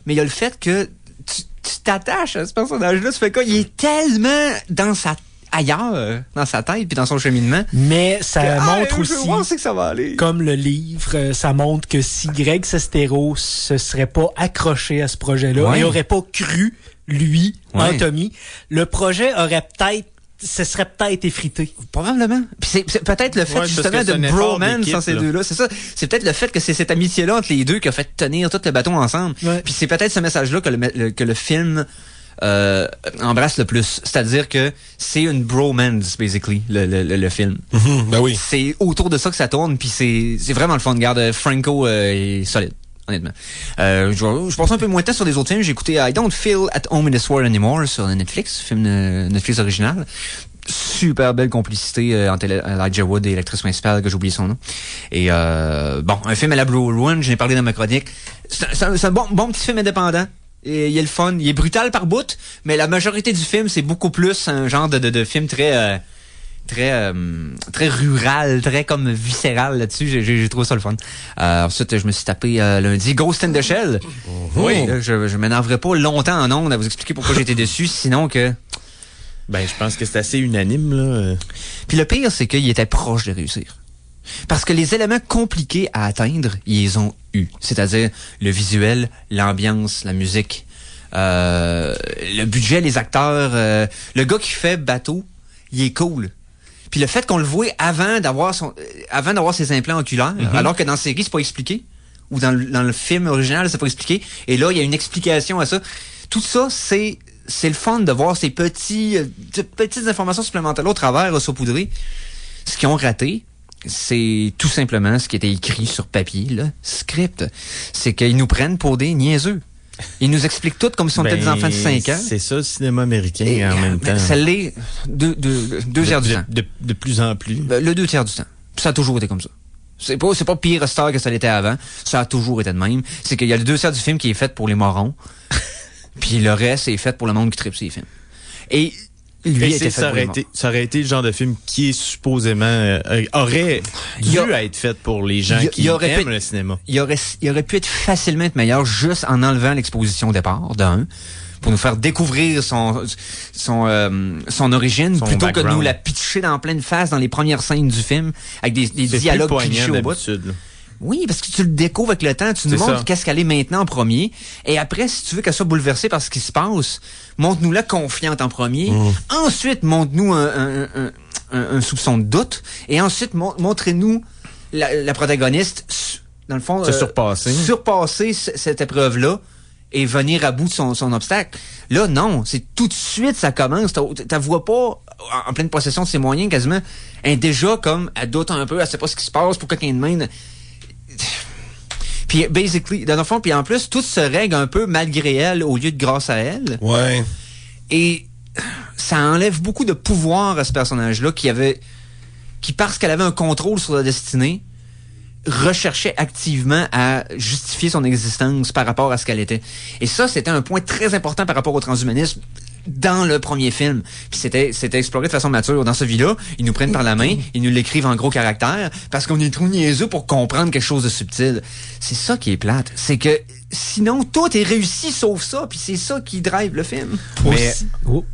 mais il y a le fait que tu t'attaches à ce personnage-là. Tu fais quoi? Il est tellement ailleurs, dans sa tête puis dans son cheminement. Mais ça montre je aussi, veux voir, c'est que ça va aller. comme le livre, ça montre que si Greg Sestero se serait pas accroché à ce projet-là Ouais. et aurait pas cru, lui, en Ouais. Tommy, le projet aurait se serait peut-être effrité. Probablement. Puis c'est peut-être le fait Ouais, justement parce que c'est de un effort bromance d'équipe, entre ces là. deux-là. C'est ça. C'est peut-être le fait que c'est cette amitié-là entre les deux qui a fait tenir tout le bâton ensemble. Ouais. Puis c'est peut-être ce message-là que le film embrasse le plus. C'est-à-dire que c'est une bromance, basically, le film. Ben oui. C'est autour de ça que ça tourne, puis c'est vraiment le fun. Regarde, Franco est solide. Honnêtement. Je pense un peu moins de temps sur les autres films. J'ai écouté I Don't Feel at Home in This World Anymore sur Netflix, film Netflix original. Super belle complicité entre Elijah Wood et l'actrice principale, que j'ai oublié son nom. Et bon, un film à la Blue Ruin, j'en ai parlé dans ma chronique. C'est un bon petit film indépendant. Et il est le fun. Il est brutal par bout, mais la majorité du film, c'est beaucoup plus un genre de film très rural, très comme viscéral là-dessus. J'ai trouvé ça le fun. Ensuite, je me suis tapé lundi Ghost in the Shell. Oui. Je m'énerverai pas longtemps en ondes à vous expliquer pourquoi j'étais déçu, sinon que... Ben, je pense que c'est assez unanime, là. Puis le pire, c'est qu'il était proche de réussir. Parce que les éléments compliqués à atteindre, ils les ont eu. C'est-à-dire le visuel, l'ambiance, la musique, le budget, les acteurs. Le gars qui fait Bateau, il est cool. Puis le fait qu'on le voit avant d'avoir ses implants oculaires, alors que dans la série, c'est pas expliqué. Ou dans le film original, c'est pas expliqué. Et là, il y a une explication à ça. Tout ça, c'est le fun de voir ces petites informations supplémentaires au travers saupoudrées. Ce qu'ils ont raté, c'est tout simplement ce qui était écrit sur papier, là, script. C'est qu'ils nous prennent pour des niaiseux. Ils nous expliquent tout comme si on était des enfants de 5 ans. C'est ça, le cinéma américain, en même temps. Ça l'est deux tiers du temps. De plus en plus. Le 2 tiers du temps. Ça a toujours été comme ça. C'est pas pire star que ça l'était avant. Ça a toujours été de même. C'est qu'il y a le 2 tiers du film qui est fait pour les morons. Puis le reste est fait pour le monde qui tripe ces films. Et lui était fait ça aurait été le genre de film qui est supposément aurait dû être fait pour les gens qui aiment le cinéma. Il aurait pu être facilement meilleur juste en enlevant l'exposition au départ, d'un, pour nous faire découvrir son origine, plutôt que de nous la pitcher dans pleine face dans les premières scènes du film, avec des dialogues clichés au bout. Oui, parce que tu le découvres avec le temps, tu nous montres qu'est-ce qu'elle est maintenant en premier, et après, si tu veux qu'elle soit bouleversée par ce qui se passe, montre-nous-la confiante en premier, ensuite, montre-nous un soupçon de doute, et ensuite, montrez-nous la protagoniste, dans le fond, surpasser cette épreuve-là, et venir à bout de son obstacle. Là, non, c'est tout de suite, ça commence, t'as vois pas, en pleine possession de ses moyens, quasiment, elle est déjà comme, elle doute un peu, elle sait pas ce qui se passe, pourquoi quelqu'un de main... Puis, basically, dans le fond, puis en plus, tout se règle un peu malgré elle au lieu de grâce à elle. Ouais. Et ça enlève beaucoup de pouvoir à ce personnage-là qui parce qu'elle avait un contrôle sur la destinée, recherchait activement à justifier son existence par rapport à ce qu'elle était. Et ça, c'était un point très important par rapport au transhumanisme dans le premier film. Puis c'était exploré de façon mature. Dans ce vie-là, ils nous prennent par la main, ils nous l'écrivent en gros caractères, parce qu'on est trop niaiseux pour comprendre quelque chose de subtil. C'est ça qui est plate. C'est que sinon, tout est réussi sauf ça, puis c'est ça qui drive le film. Mais...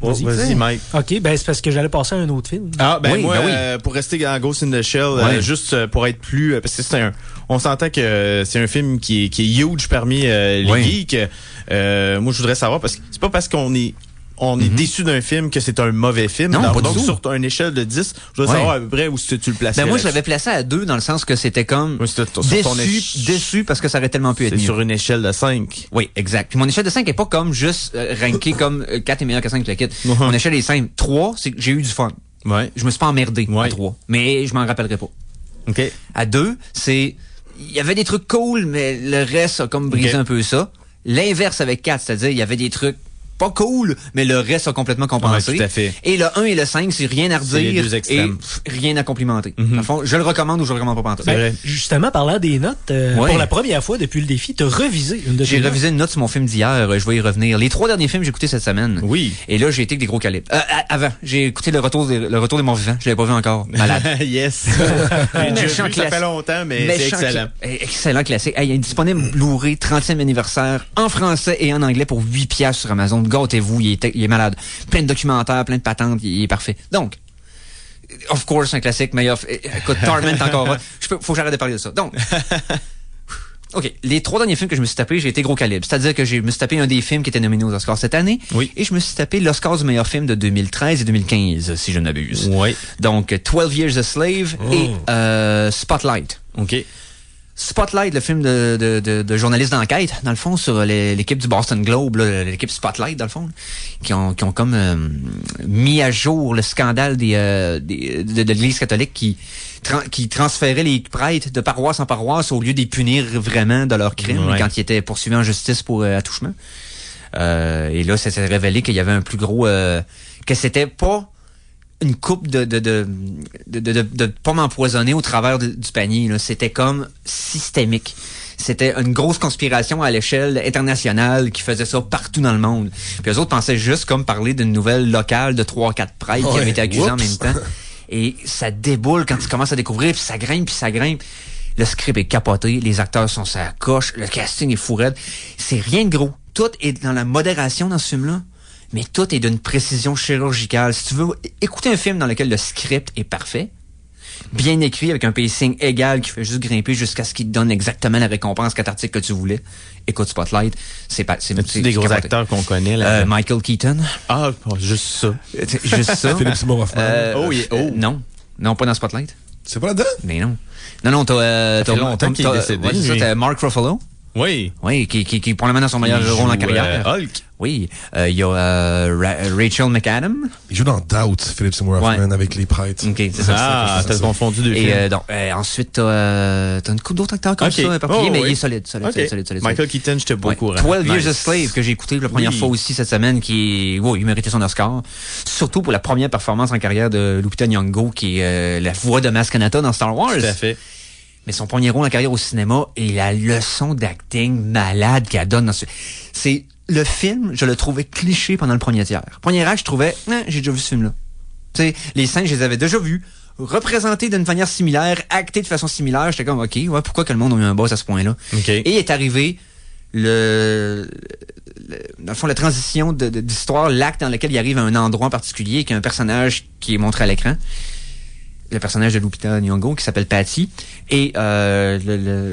vas-y, Mike. OK, ben c'est parce que j'allais passer à un autre film. Ah, ben oui, moi, pour rester dans Ghost in the Shell, juste pour être plus... Parce que on s'entend que c'est un film qui est huge parmi les geeks. Moi, je voudrais savoir, parce que c'est pas parce qu'on est déçu d'un film que c'est un mauvais film. Non, pas donc, du tout. sur une échelle de 10, je voudrais savoir à peu près où tu le plaçais. Ben moi, je l'avais placé à 2 dans le sens que c'était comme déçu parce que ça aurait tellement pu être mieux. C'est sur une échelle de 5. Oui, exact. Puis mon échelle de 5 est pas comme juste ranké comme 4 est meilleur que 5 le kit. Mon échelle est simple. 3, c'est que j'ai eu du fun. Ouais. Je me suis pas emmerdé à 3. Mais je m'en rappellerai pas. OK. À 2, il y avait des trucs cool, mais le reste a comme brisé un peu ça. L'inverse avec 4, c'est-à-dire il y avait des trucs pas cool, mais le reste a complètement compensé. Ouais, tout à fait. Et le 1 et le 5, c'est rien à redire. C'est les deux extrêmes. Et rien à complimenter. Dans le fond, je le recommande ou je le recommande pas pantoute. Ben, justement, parlant des notes, pour la première fois depuis le défi, t'as revisé une de tes J'ai notes. revisé une note sur mon film d'hier, je vais y revenir. Les 3 derniers films que j'ai écoutés cette semaine. Oui. Et là, j'ai été avec des gros calibres. Avant, j'ai écouté le retour des morts vivants. Je l'avais pas vu encore. Malade. Yes. J'ai déjà vu, ça fait longtemps, mais c'est excellent. Excellent classique. Hey, il est disponible Blu-ray 30e anniversaire en français et en anglais pour 8$ sur Amazon. Gâtez-vous, il est malade. Plein de documentaires, plein de patentes, il est parfait. Donc, of course, un classique, meilleur. Écoute, Torment encore. Faut que j'arrête de parler de ça. Donc, OK. Les 3 derniers films que je me suis tapé, j'ai été gros calibre. C'est-à-dire que je me suis tapé un des films qui était nominé aux Oscars cette année. Oui. Et je me suis tapé l'Oscar du meilleur film de 2013 et 2015, si je ne m'abuse. Oui. Donc, 12 Years a Slave et Spotlight. OK. Spotlight, le film de journalistes d'enquête, dans le fond, sur l'équipe du Boston Globe, là, l'équipe Spotlight, dans le fond, qui ont comme mis à jour le scandale de l'Église catholique qui transférait les prêtres de paroisse en paroisse au lieu de les punir vraiment de leurs crimes quand ils étaient poursuivis en justice pour attouchement. Et là, ça s'est révélé qu'il y avait un plus gros... que c'était pas une coupe de pommes empoisonnées au travers du panier. Là. C'était comme systémique. C'était une grosse conspiration à l'échelle internationale qui faisait ça partout dans le monde. Puis eux autres pensaient juste comme parler d'une nouvelle locale de 3-4 prêtres qui avaient été accusés en même temps. Et ça déboule quand tu commences à découvrir, puis ça grimpe, puis ça grimpe. Le script est capoté, les acteurs sont sur la coche, le casting est fou raide. C'est rien de gros. Tout est dans la modération dans ce film-là. Mais tout est d'une précision chirurgicale. Si tu veux écouter un film dans lequel le script est parfait, bien écrit, avec un pacing égal qui fait juste grimper jusqu'à ce qu'il te donne exactement la récompense cathartique que tu voulais, écoute Spotlight. C'est des gros acteurs qu'on connaît, là. Michael Keaton. Ah, juste ça. Juste ça. Philippe Seymour Hoffman. Non, pas dans Spotlight. C'est pas là-dedans? Mais non. Non, t'as longtemps qu'il est décédé. T'as Mark Ruffalo. Oui. Oui, qui est probablement dans son meilleur rôle en carrière. Hulk. Oui. Il y a Rachel McAdams. Il joue dans Doubt, Philippe Seymour Hoffman, avec les prêtres. OK, c'est ça. Ah, t'as confondu deux films. Et donc, ensuite, t'as une couple d'autres acteurs comme ça, éparpillés, mais il est solide. Michael Keaton, j'étais pas au courant. 12 Years a Slave, que j'ai écouté la première fois aussi cette semaine, il méritait son Oscar. Surtout pour la première performance en carrière de Lupita Nyong'o, qui est la voix de Maz Kanata dans Star Wars. Tout à fait. Mais son premier rôle en carrière au cinéma et la leçon d'acting malade qu'elle donne dans c'est le film, je le trouvais cliché pendant le premier tiers. Premier acte, je trouvais, j'ai déjà vu ce film-là. Tu sais, les scènes, je les avais déjà vues, représentées d'une manière similaire, actées de façon similaire. J'étais comme, OK, pourquoi que le monde a eu un boss à ce point-là? Okay. Et est arrivé dans le fond, la transition d'histoire, l'acte dans lequel il arrive à un endroit en particulier, qui a un personnage qui est montré à l'écran. Le personnage de Lupita Nyong'o qui s'appelle Patty et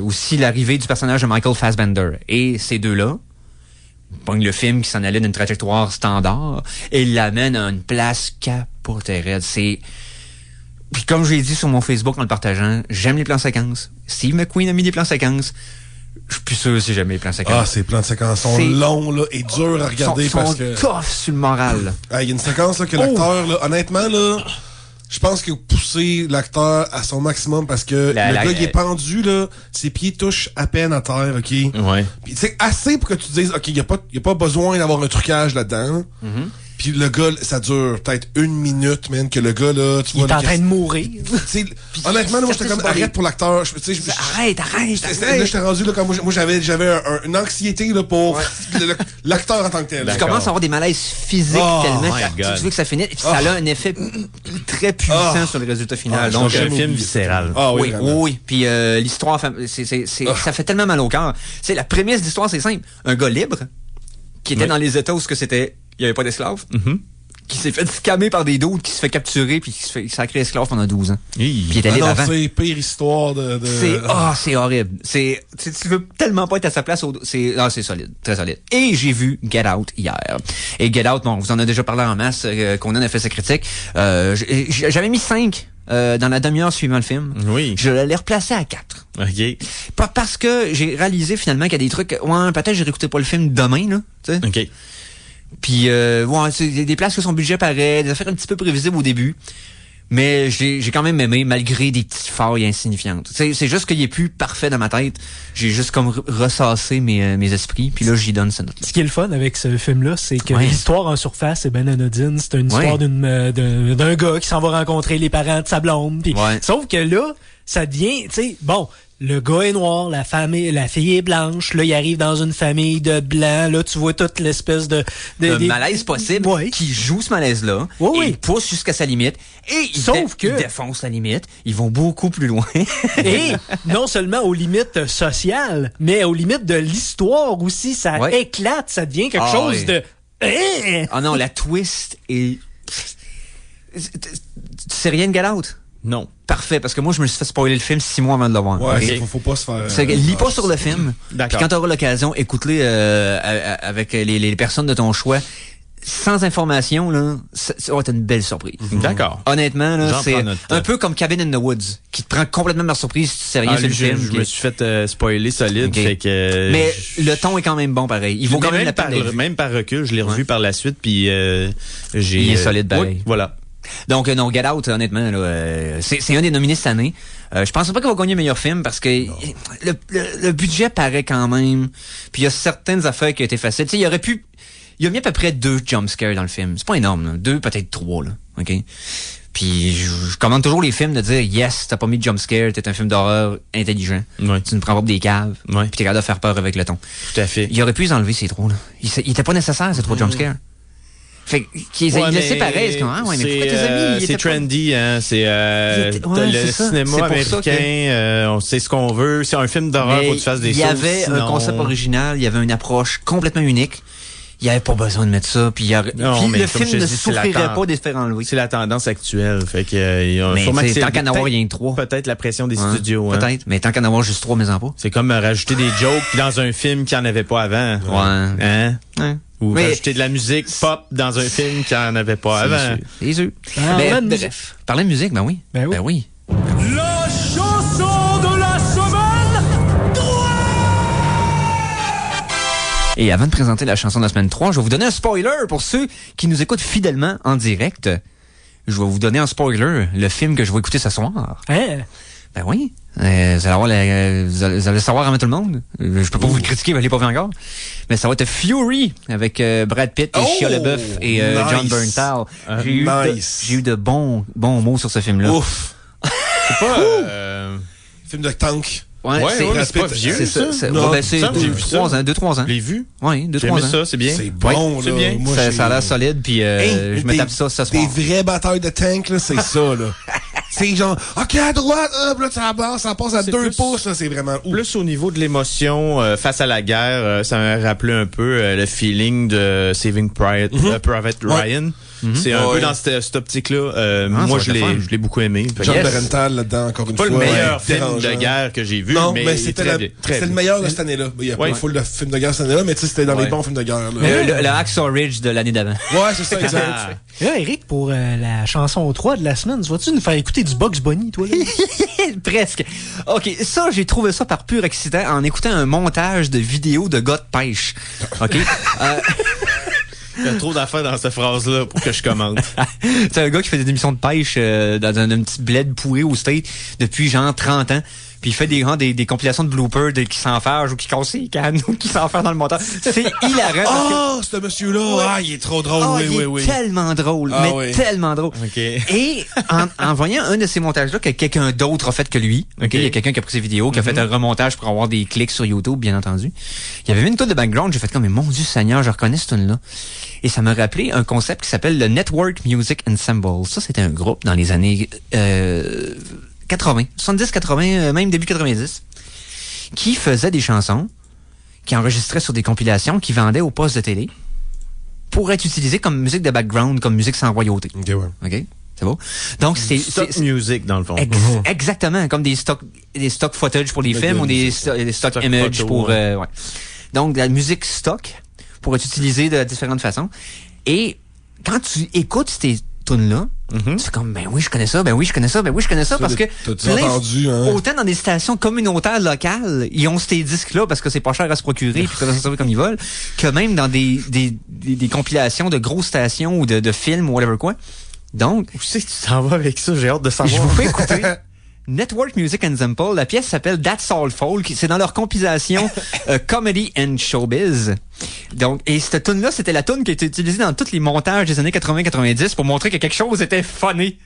aussi l'arrivée du personnage de Michael Fassbender. Et ces deux-là pognent le film qui s'en allait d'une trajectoire standard et l'amènent à une place capotée raide. Puis comme je l'ai dit sur mon Facebook en le partageant, j'aime les plans séquences. Steve McQueen a mis des plans séquences. Je suis plus sûr si j'aime les plans séquences. Ah, ces plans de séquences sont longs là, et durs à regarder parce que... Sont tough sur le moral. Il y a une séquence là, que l'acteur, là, honnêtement, là... Je pense qu'il a poussé l'acteur à son maximum parce que le gars, il est pendu, là, ses pieds touchent à peine à terre, OK? Ouais. Puis c'est assez pour que tu te dises, OK, il y a pas besoin d'avoir un trucage là-dedans. Puis le gars, ça dure peut-être 1 minute, man, que le gars, là, tu vois... Il est en train de mourir. Honnêtement, là, moi, j'étais comme, arrête pour l'acteur. Arrête. Là, j'étais rendu, là, quand moi, j'avais une anxiété, là, pour l'acteur en tant que tel. Tu commences à avoir des malaises physiques tellement tu veux que ça finisse. Et puis ça a un effet très puissant sur le résultat final. Donc, un film viscéral. Oui. Puis l'histoire, ça fait tellement mal au cœur. C'est la prémisse de l'histoire, c'est simple. Un gars libre, qui était dans les États où c'était... Il n'y avait pas d'esclaves. Qui s'est fait scammer par des doutes, qui se fait capturer, puis qui se fait sacrer esclave pendant 12 ans. Puis il était libre avant. C'est pire histoire de... C'est horrible. Tu veux tellement pas être à sa place. C'est solide, très solide. Et j'ai vu Get Out hier. Et Get Out, bon, vous en avez déjà parlé en masse, qu'on en a fait sa critique. J'avais mis 5 dans la demi-heure suivant le film. Oui. Je l'ai replacé à 4. OK. Pas parce que j'ai réalisé finalement qu'il y a des trucs... peut-être je réécoutais pas le film demain, là. Tu sais. OK. Puis, c'est des places que son budget paraît, des affaires un petit peu prévisibles au début. Mais j'ai quand même aimé, malgré des petites failles insignifiantes. C'est juste qu'il est plus parfait dans ma tête. J'ai juste comme ressassé mes esprits, puis là, j'y donne cette note-là. Ce qui est le fun avec ce film-là, c'est que l'histoire en surface est ben anodine. C'est une histoire d'un gars qui s'en va rencontrer les parents de sa blonde. Pis, sauf que là, ça devient, tu sais, bon... Le gars est noir, la fille est blanche. Là, il arrive dans une famille de blancs. Là, tu vois toute l'espèce de malaise possible qui joue ce malaise-là. Et il pousse jusqu'à sa limite. Et il défonce la limite. Ils vont beaucoup plus loin. Et non seulement aux limites sociales, mais aux limites de l'histoire aussi. Ça éclate, ça devient quelque chose de... Ah non, la twist est... Tu sais rien de Get Out? Non. Parfait, parce que moi, je me suis fait spoiler le film 6 mois avant de le voir. Ouais, faut pas se faire... lis pas sur le film. Puis quand tu auras l'occasion, écoute-le avec les personnes de ton choix. Sans information, là, ça va être une belle surprise. D'accord. Honnêtement, là, c'est un peu comme Cabin in the Woods, qui te prend complètement par surprise si tu sais rien sur le film. Je me suis fait spoiler solide. Fait que, mais le ton est quand même bon, pareil. Il vaut quand même la peine. Même par recul, je l'ai revu par la suite, puis il est solide, pareil. Voilà. Donc, non, Get Out, honnêtement, là, c'est un des nominés cette année. Je pense pas qu'il va gagner meilleur film parce que le budget paraît quand même. Puis il y a certaines affaires qui ont été faciles. Tu sais, il y a mis à peu près 2 jumpscares dans le film. C'est pas énorme, là. 2, peut-être 3, là. OK? Puis je commande toujours les films de dire yes, t'as pas mis de jumpscare, t'es un film d'horreur intelligent. Ouais. Tu ne prends pas pour des caves. Ouais. Puis t'es capable de faire peur avec le ton. Tout à fait. Il aurait pu les enlever ces 3, là. Il était pas nécessaire, ces 3 jumpscares. Fait qu'il laissait pareil, c'est comme, mais pourquoi tes amis? C'est trendy, hein. C'est, le cinéma américain, on sait ce qu'on veut. C'est un film d'horreur, faut que tu fasses des sauts. Il y avait un concept original, il y avait une approche complètement unique. Il n'y avait pas besoin de mettre ça, puis le film ne souffrirait pas de se faire enlever. C'est la tendance actuelle, fait que mais tant qu'à en avoir, il y a 3. Peut-être la pression des studios. Peut-être, mais tant qu'à en avoir juste 3, mais en pas. C'est comme rajouter des jokes dans un film qui en avait pas avant. Ouais. Hein? Ouais. Ou rajouter de la musique pop dans un film qui en avait pas avant. C'est sûr. Bref. Parler de musique, ben oui. Ben oui. La chanson de la semaine 3! Et avant de présenter la chanson de la semaine 3, je vais vous donner un spoiler pour ceux qui nous écoutent fidèlement en direct. Je vais vous donner un spoiler, le film que je vais écouter ce soir. Hein? Ben oui. Vous allez le savoir avant tout le monde. Je peux pas vous le critiquer, vous l'avez pas vu encore. Mais ça va être Fury avec Brad Pitt et Shia LaBeouf et John Bernthal. J'ai eu de bons mots sur ce film-là. Ouf. C'est pas film de tank. Ouais, c'est pas vieux. C'est ça. C'est 2-3 ans. Je l'ai vu. Oui, 2-3 ans. J'ai aimé ça, c'est bien. C'est bon, c'est là. bien. Moi, ça a l'air solide, puis je me tape ça ce soir. Des vrais batteurs de tank, là, c'est ça, là. C'est genre, OK, à droite, là, ça passe à 2 pouces, là, c'est vraiment ouf. Plus au niveau de l'émotion face à la guerre, ça m'a rappelé un peu le feeling de Saving Private Ryan. C'est un peu dans cette optique-là. Moi, je l'ai beaucoup aimé. John Bernthal là-dedans, encore une fois. Pas le meilleur film de guerre que j'ai vu, mais c'était le meilleur de cette année-là. Il y a pas une foule de films de guerre cette année-là, mais tu sais, c'était dans les bons films de guerre. Le Hacksaw Ridge de l'année d'avant. Ouais, c'est ça, exact. Là, Eric, pour la chanson 3 de la semaine, vas-tu nous faire écouter du Bugs Bunny, toi, là? Presque. OK, ça, j'ai trouvé ça par pur accident en écoutant un montage de vidéos de gars de pêche. OK? Il y a trop d'affaires dans cette phrase-là pour que je commente. C'est un gars qui fait des émissions de pêche dans un petit bled pourri au State depuis genre 30 ans. Puis il fait des compilations de bloopers qui s'enfargent ou qui cassent les cannes ou qui s'enferment dans le montage. C'est hilarant. Ce monsieur-là, il est trop drôle. Il est tellement drôle, tellement drôle. Okay. Et en voyant un de ces montages-là que quelqu'un d'autre a fait que lui, il y a quelqu'un qui a pris ses vidéos, qui a fait un remontage pour avoir des clics sur YouTube, bien entendu. Il y avait une tune de background, j'ai fait comme, mais mon Dieu Seigneur, je reconnais cette tune-là. Et ça m'a rappelé un concept qui s'appelle le Network Music Ensemble. Ça, c'était un groupe dans les années 80, 70, 80, même début 90, qui faisait des chansons, qui enregistraient sur des compilations, qui vendaient au poste de télé pour être utilisées comme musique de background, comme musique sans royauté. OK? C'est beau? Donc, c'est stock music, dans le fond. Exactement, comme des stock footage pour les films ou des stock images pour... Donc, de la musique stock pour être utilisée de différentes façons. Et quand tu écoutes ces tunes-là, c'est comme, ben oui, je connais ça, parce que autant dans des stations communautaires locales, ils ont ces disques-là parce que c'est pas cher à se procurer puis que ça se comme ils veulent, que même dans des compilations de grosses stations ou de films ou whatever quoi, Donc, où c'est que tu t'en vas avec ça? J'ai hâte de savoir. Je vous fais écouter Network Music Ensemble. La pièce s'appelle That's All Folk. C'est dans leur compilation Comedy and Showbiz. Donc, et cette tune-là, c'était la tune qui a été utilisée dans tous les montages des années 80-90 pour montrer que quelque chose était funny.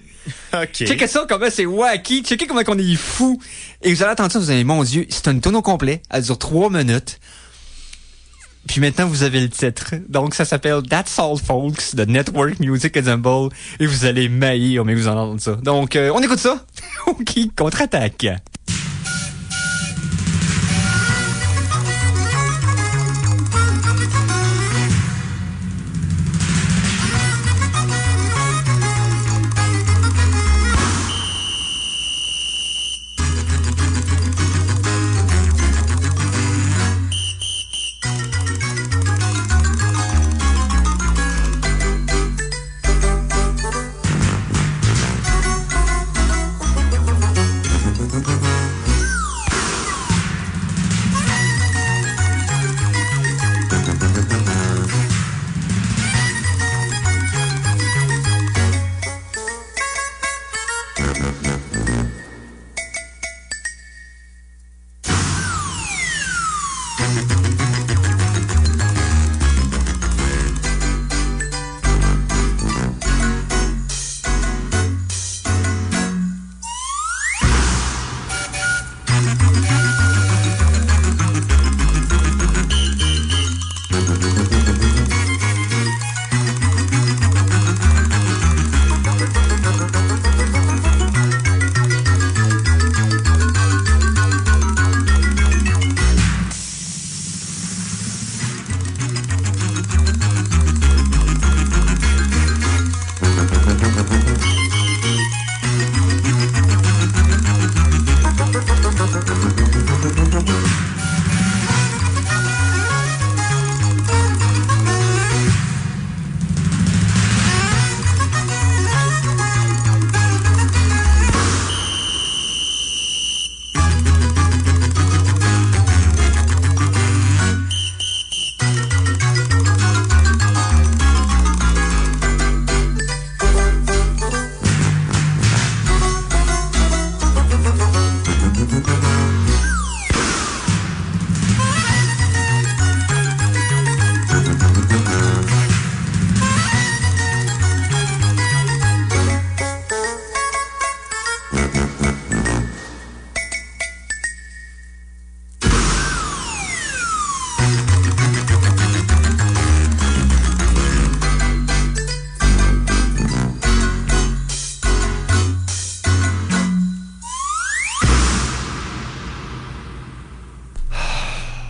OK. Checkez ça, comment c'est wacky. Checkez comment on est fou. Et vous allez entendre ça, vous allez, mon Dieu, c'est une tune au complet. Elle dure 3 minutes. Puis maintenant, vous avez le titre. Donc, ça s'appelle That's All Folks de Network Music Ensemble. Et vous allez maillir, mais vous entendez ça. Donc, on écoute ça. OK, contre-attaque.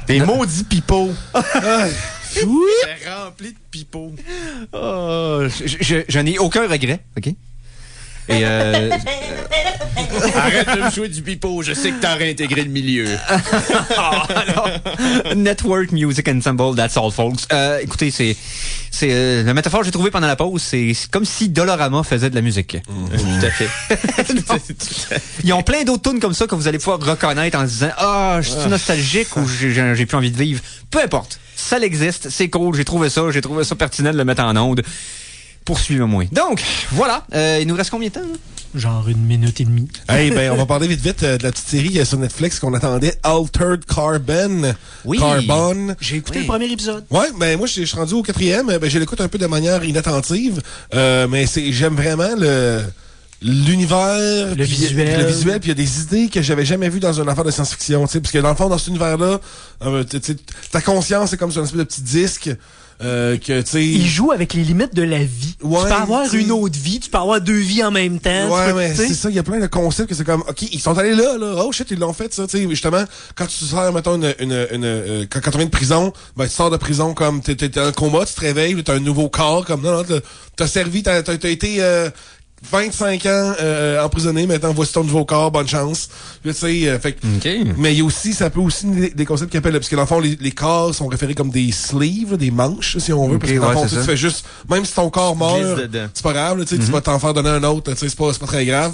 Des maudits pipeaux. Oui. C'est rempli de pipeaux. Oh, je n'ai aucun regret, OK? Et Arrête de me jouer du pipeau, je sais que t'as réintégré le milieu. alors, Network Music Ensemble, That's All Folks. Écoutez, c'est la métaphore que j'ai trouvée pendant la pause, c'est comme si Dolorama faisait de la musique. Tout à fait. Ils ont plein d'autres tunes comme ça que vous allez pouvoir reconnaître en se disant je suis nostalgique ou j'ai plus envie de vivre. Peu importe, ça existe, c'est cool, j'ai trouvé ça pertinent de le mettre en onde. Poursuivez-moi. Donc, voilà. Il nous reste combien de temps? Là? Genre 1 minute et demie. Hey, ben, on va parler vite de la petite série sur Netflix qu'on attendait, Altered Carbon. Oui. Carbon. J'ai écouté le premier épisode. Ouais, ben moi je suis rendu au 4e. Ben, je l'écoute un peu de manière inattentive, mais j'aime vraiment l'univers, le visuel, puis il y a des idées que j'avais jamais vues dans une affaire de science-fiction, tu sais, parce que dans le fond, dans cet univers-là, ta conscience c'est comme sur un espèce de petit disque. Que, tu sais, il joue avec les limites de la vie. Ouais, tu peux avoir une autre vie, tu peux avoir 2 vies en même temps. Ouais, mais c'est ça, il y a plein de concepts que c'est comme, OK, ils sont allés là. Oh shit, ils l'ont fait, ça. Tu sais, justement, quand tu sors, mettons, quand tu viens de prison, ben, tu sors de prison comme, t'es en coma, tu te réveilles, t'as un nouveau corps, comme, non, t'as servi, t'as été, 25 ans emprisonné, maintenant voici ton nouveau corps, bonne chance. Tu sais, mais il y a aussi, ça peut aussi des concepts qui appellent, parce que dans le fond, les corps sont référés comme des sleeves, des manches, si on veut, parce que dans le fond, tu fais juste, même si ton corps meurt, c'est pas grave, tu vas t'en faire donner un autre, tu sais, c'est pas très grave.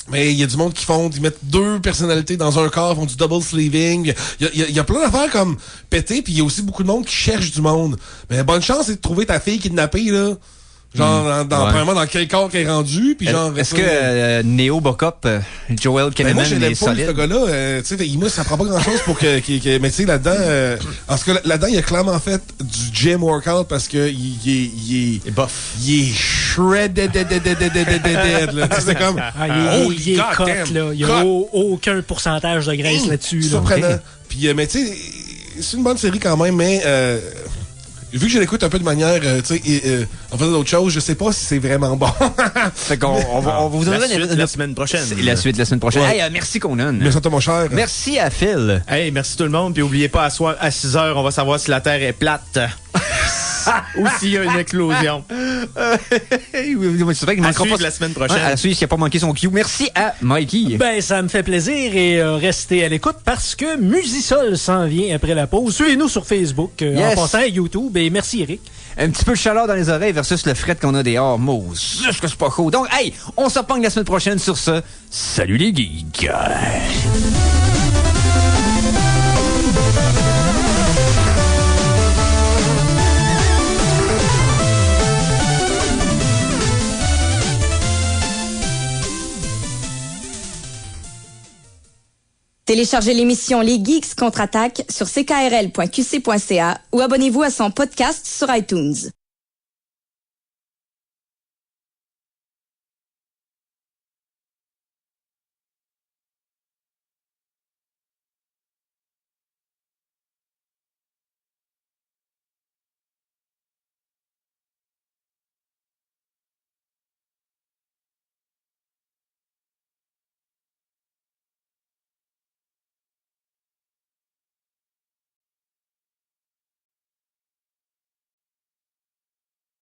Mais il y a du monde ils mettent 2 personnalités dans un corps, font du double sleeving. Il y a plein d'affaires comme péter, puis il y a aussi beaucoup de monde qui cherche du monde. Mais bonne chance, c'est de trouver ta fille kidnappée, là. Genre, premièrement, dans quel corps qu'il est rendu, puis genre... Est-ce que Neo Bocop, Joel Kinnaman, moi, je l'aime est pas, solide? ce gars-là. Tu sais, Imus, ça prend pas grand-chose pour que... mais tu sais, là-dedans... parce que là-dedans, il a clairement fait du gym workout parce que il est buff. Il est shredded, là. C'est comme... il est cut, là. Il y a aucun pourcentage de graisse là-dessus. Surprenant. Okay. Puis, mais tu sais, c'est une bonne série quand même, mais... vu que je l'écoute un peu de manière, tu sais, en faisant d'autres choses, je sais pas si c'est vraiment bon. Fait qu'on on vous donne la semaine prochaine. La suite la semaine prochaine. Ouais. Hey, merci Conan. Merci à toi, mon cher. Merci à Phil. Hey, merci tout le monde. Puis oubliez pas, à soir à 6h, on va savoir si la Terre est plate. Ou s'il y a une éclosion. C'est vrai qu'il manquera pas la semaine prochaine. À suivre, s'il n'a pas manqué son cue. Merci à Mikey. Ben, ça me fait plaisir et restez à l'écoute parce que Musisol s'en vient après la pause. Suivez-nous sur Facebook, en passant à YouTube. Et merci, Eric. Un petit peu de chaleur dans les oreilles versus le fret qu'on a dehors. Juste que c'est pas chaud. Donc, hey, on se repogne la semaine prochaine sur ce. Salut les geeks! Téléchargez l'émission Les Geeks contre-attaque sur ckrl.qc.ca ou abonnez-vous à son podcast sur iTunes.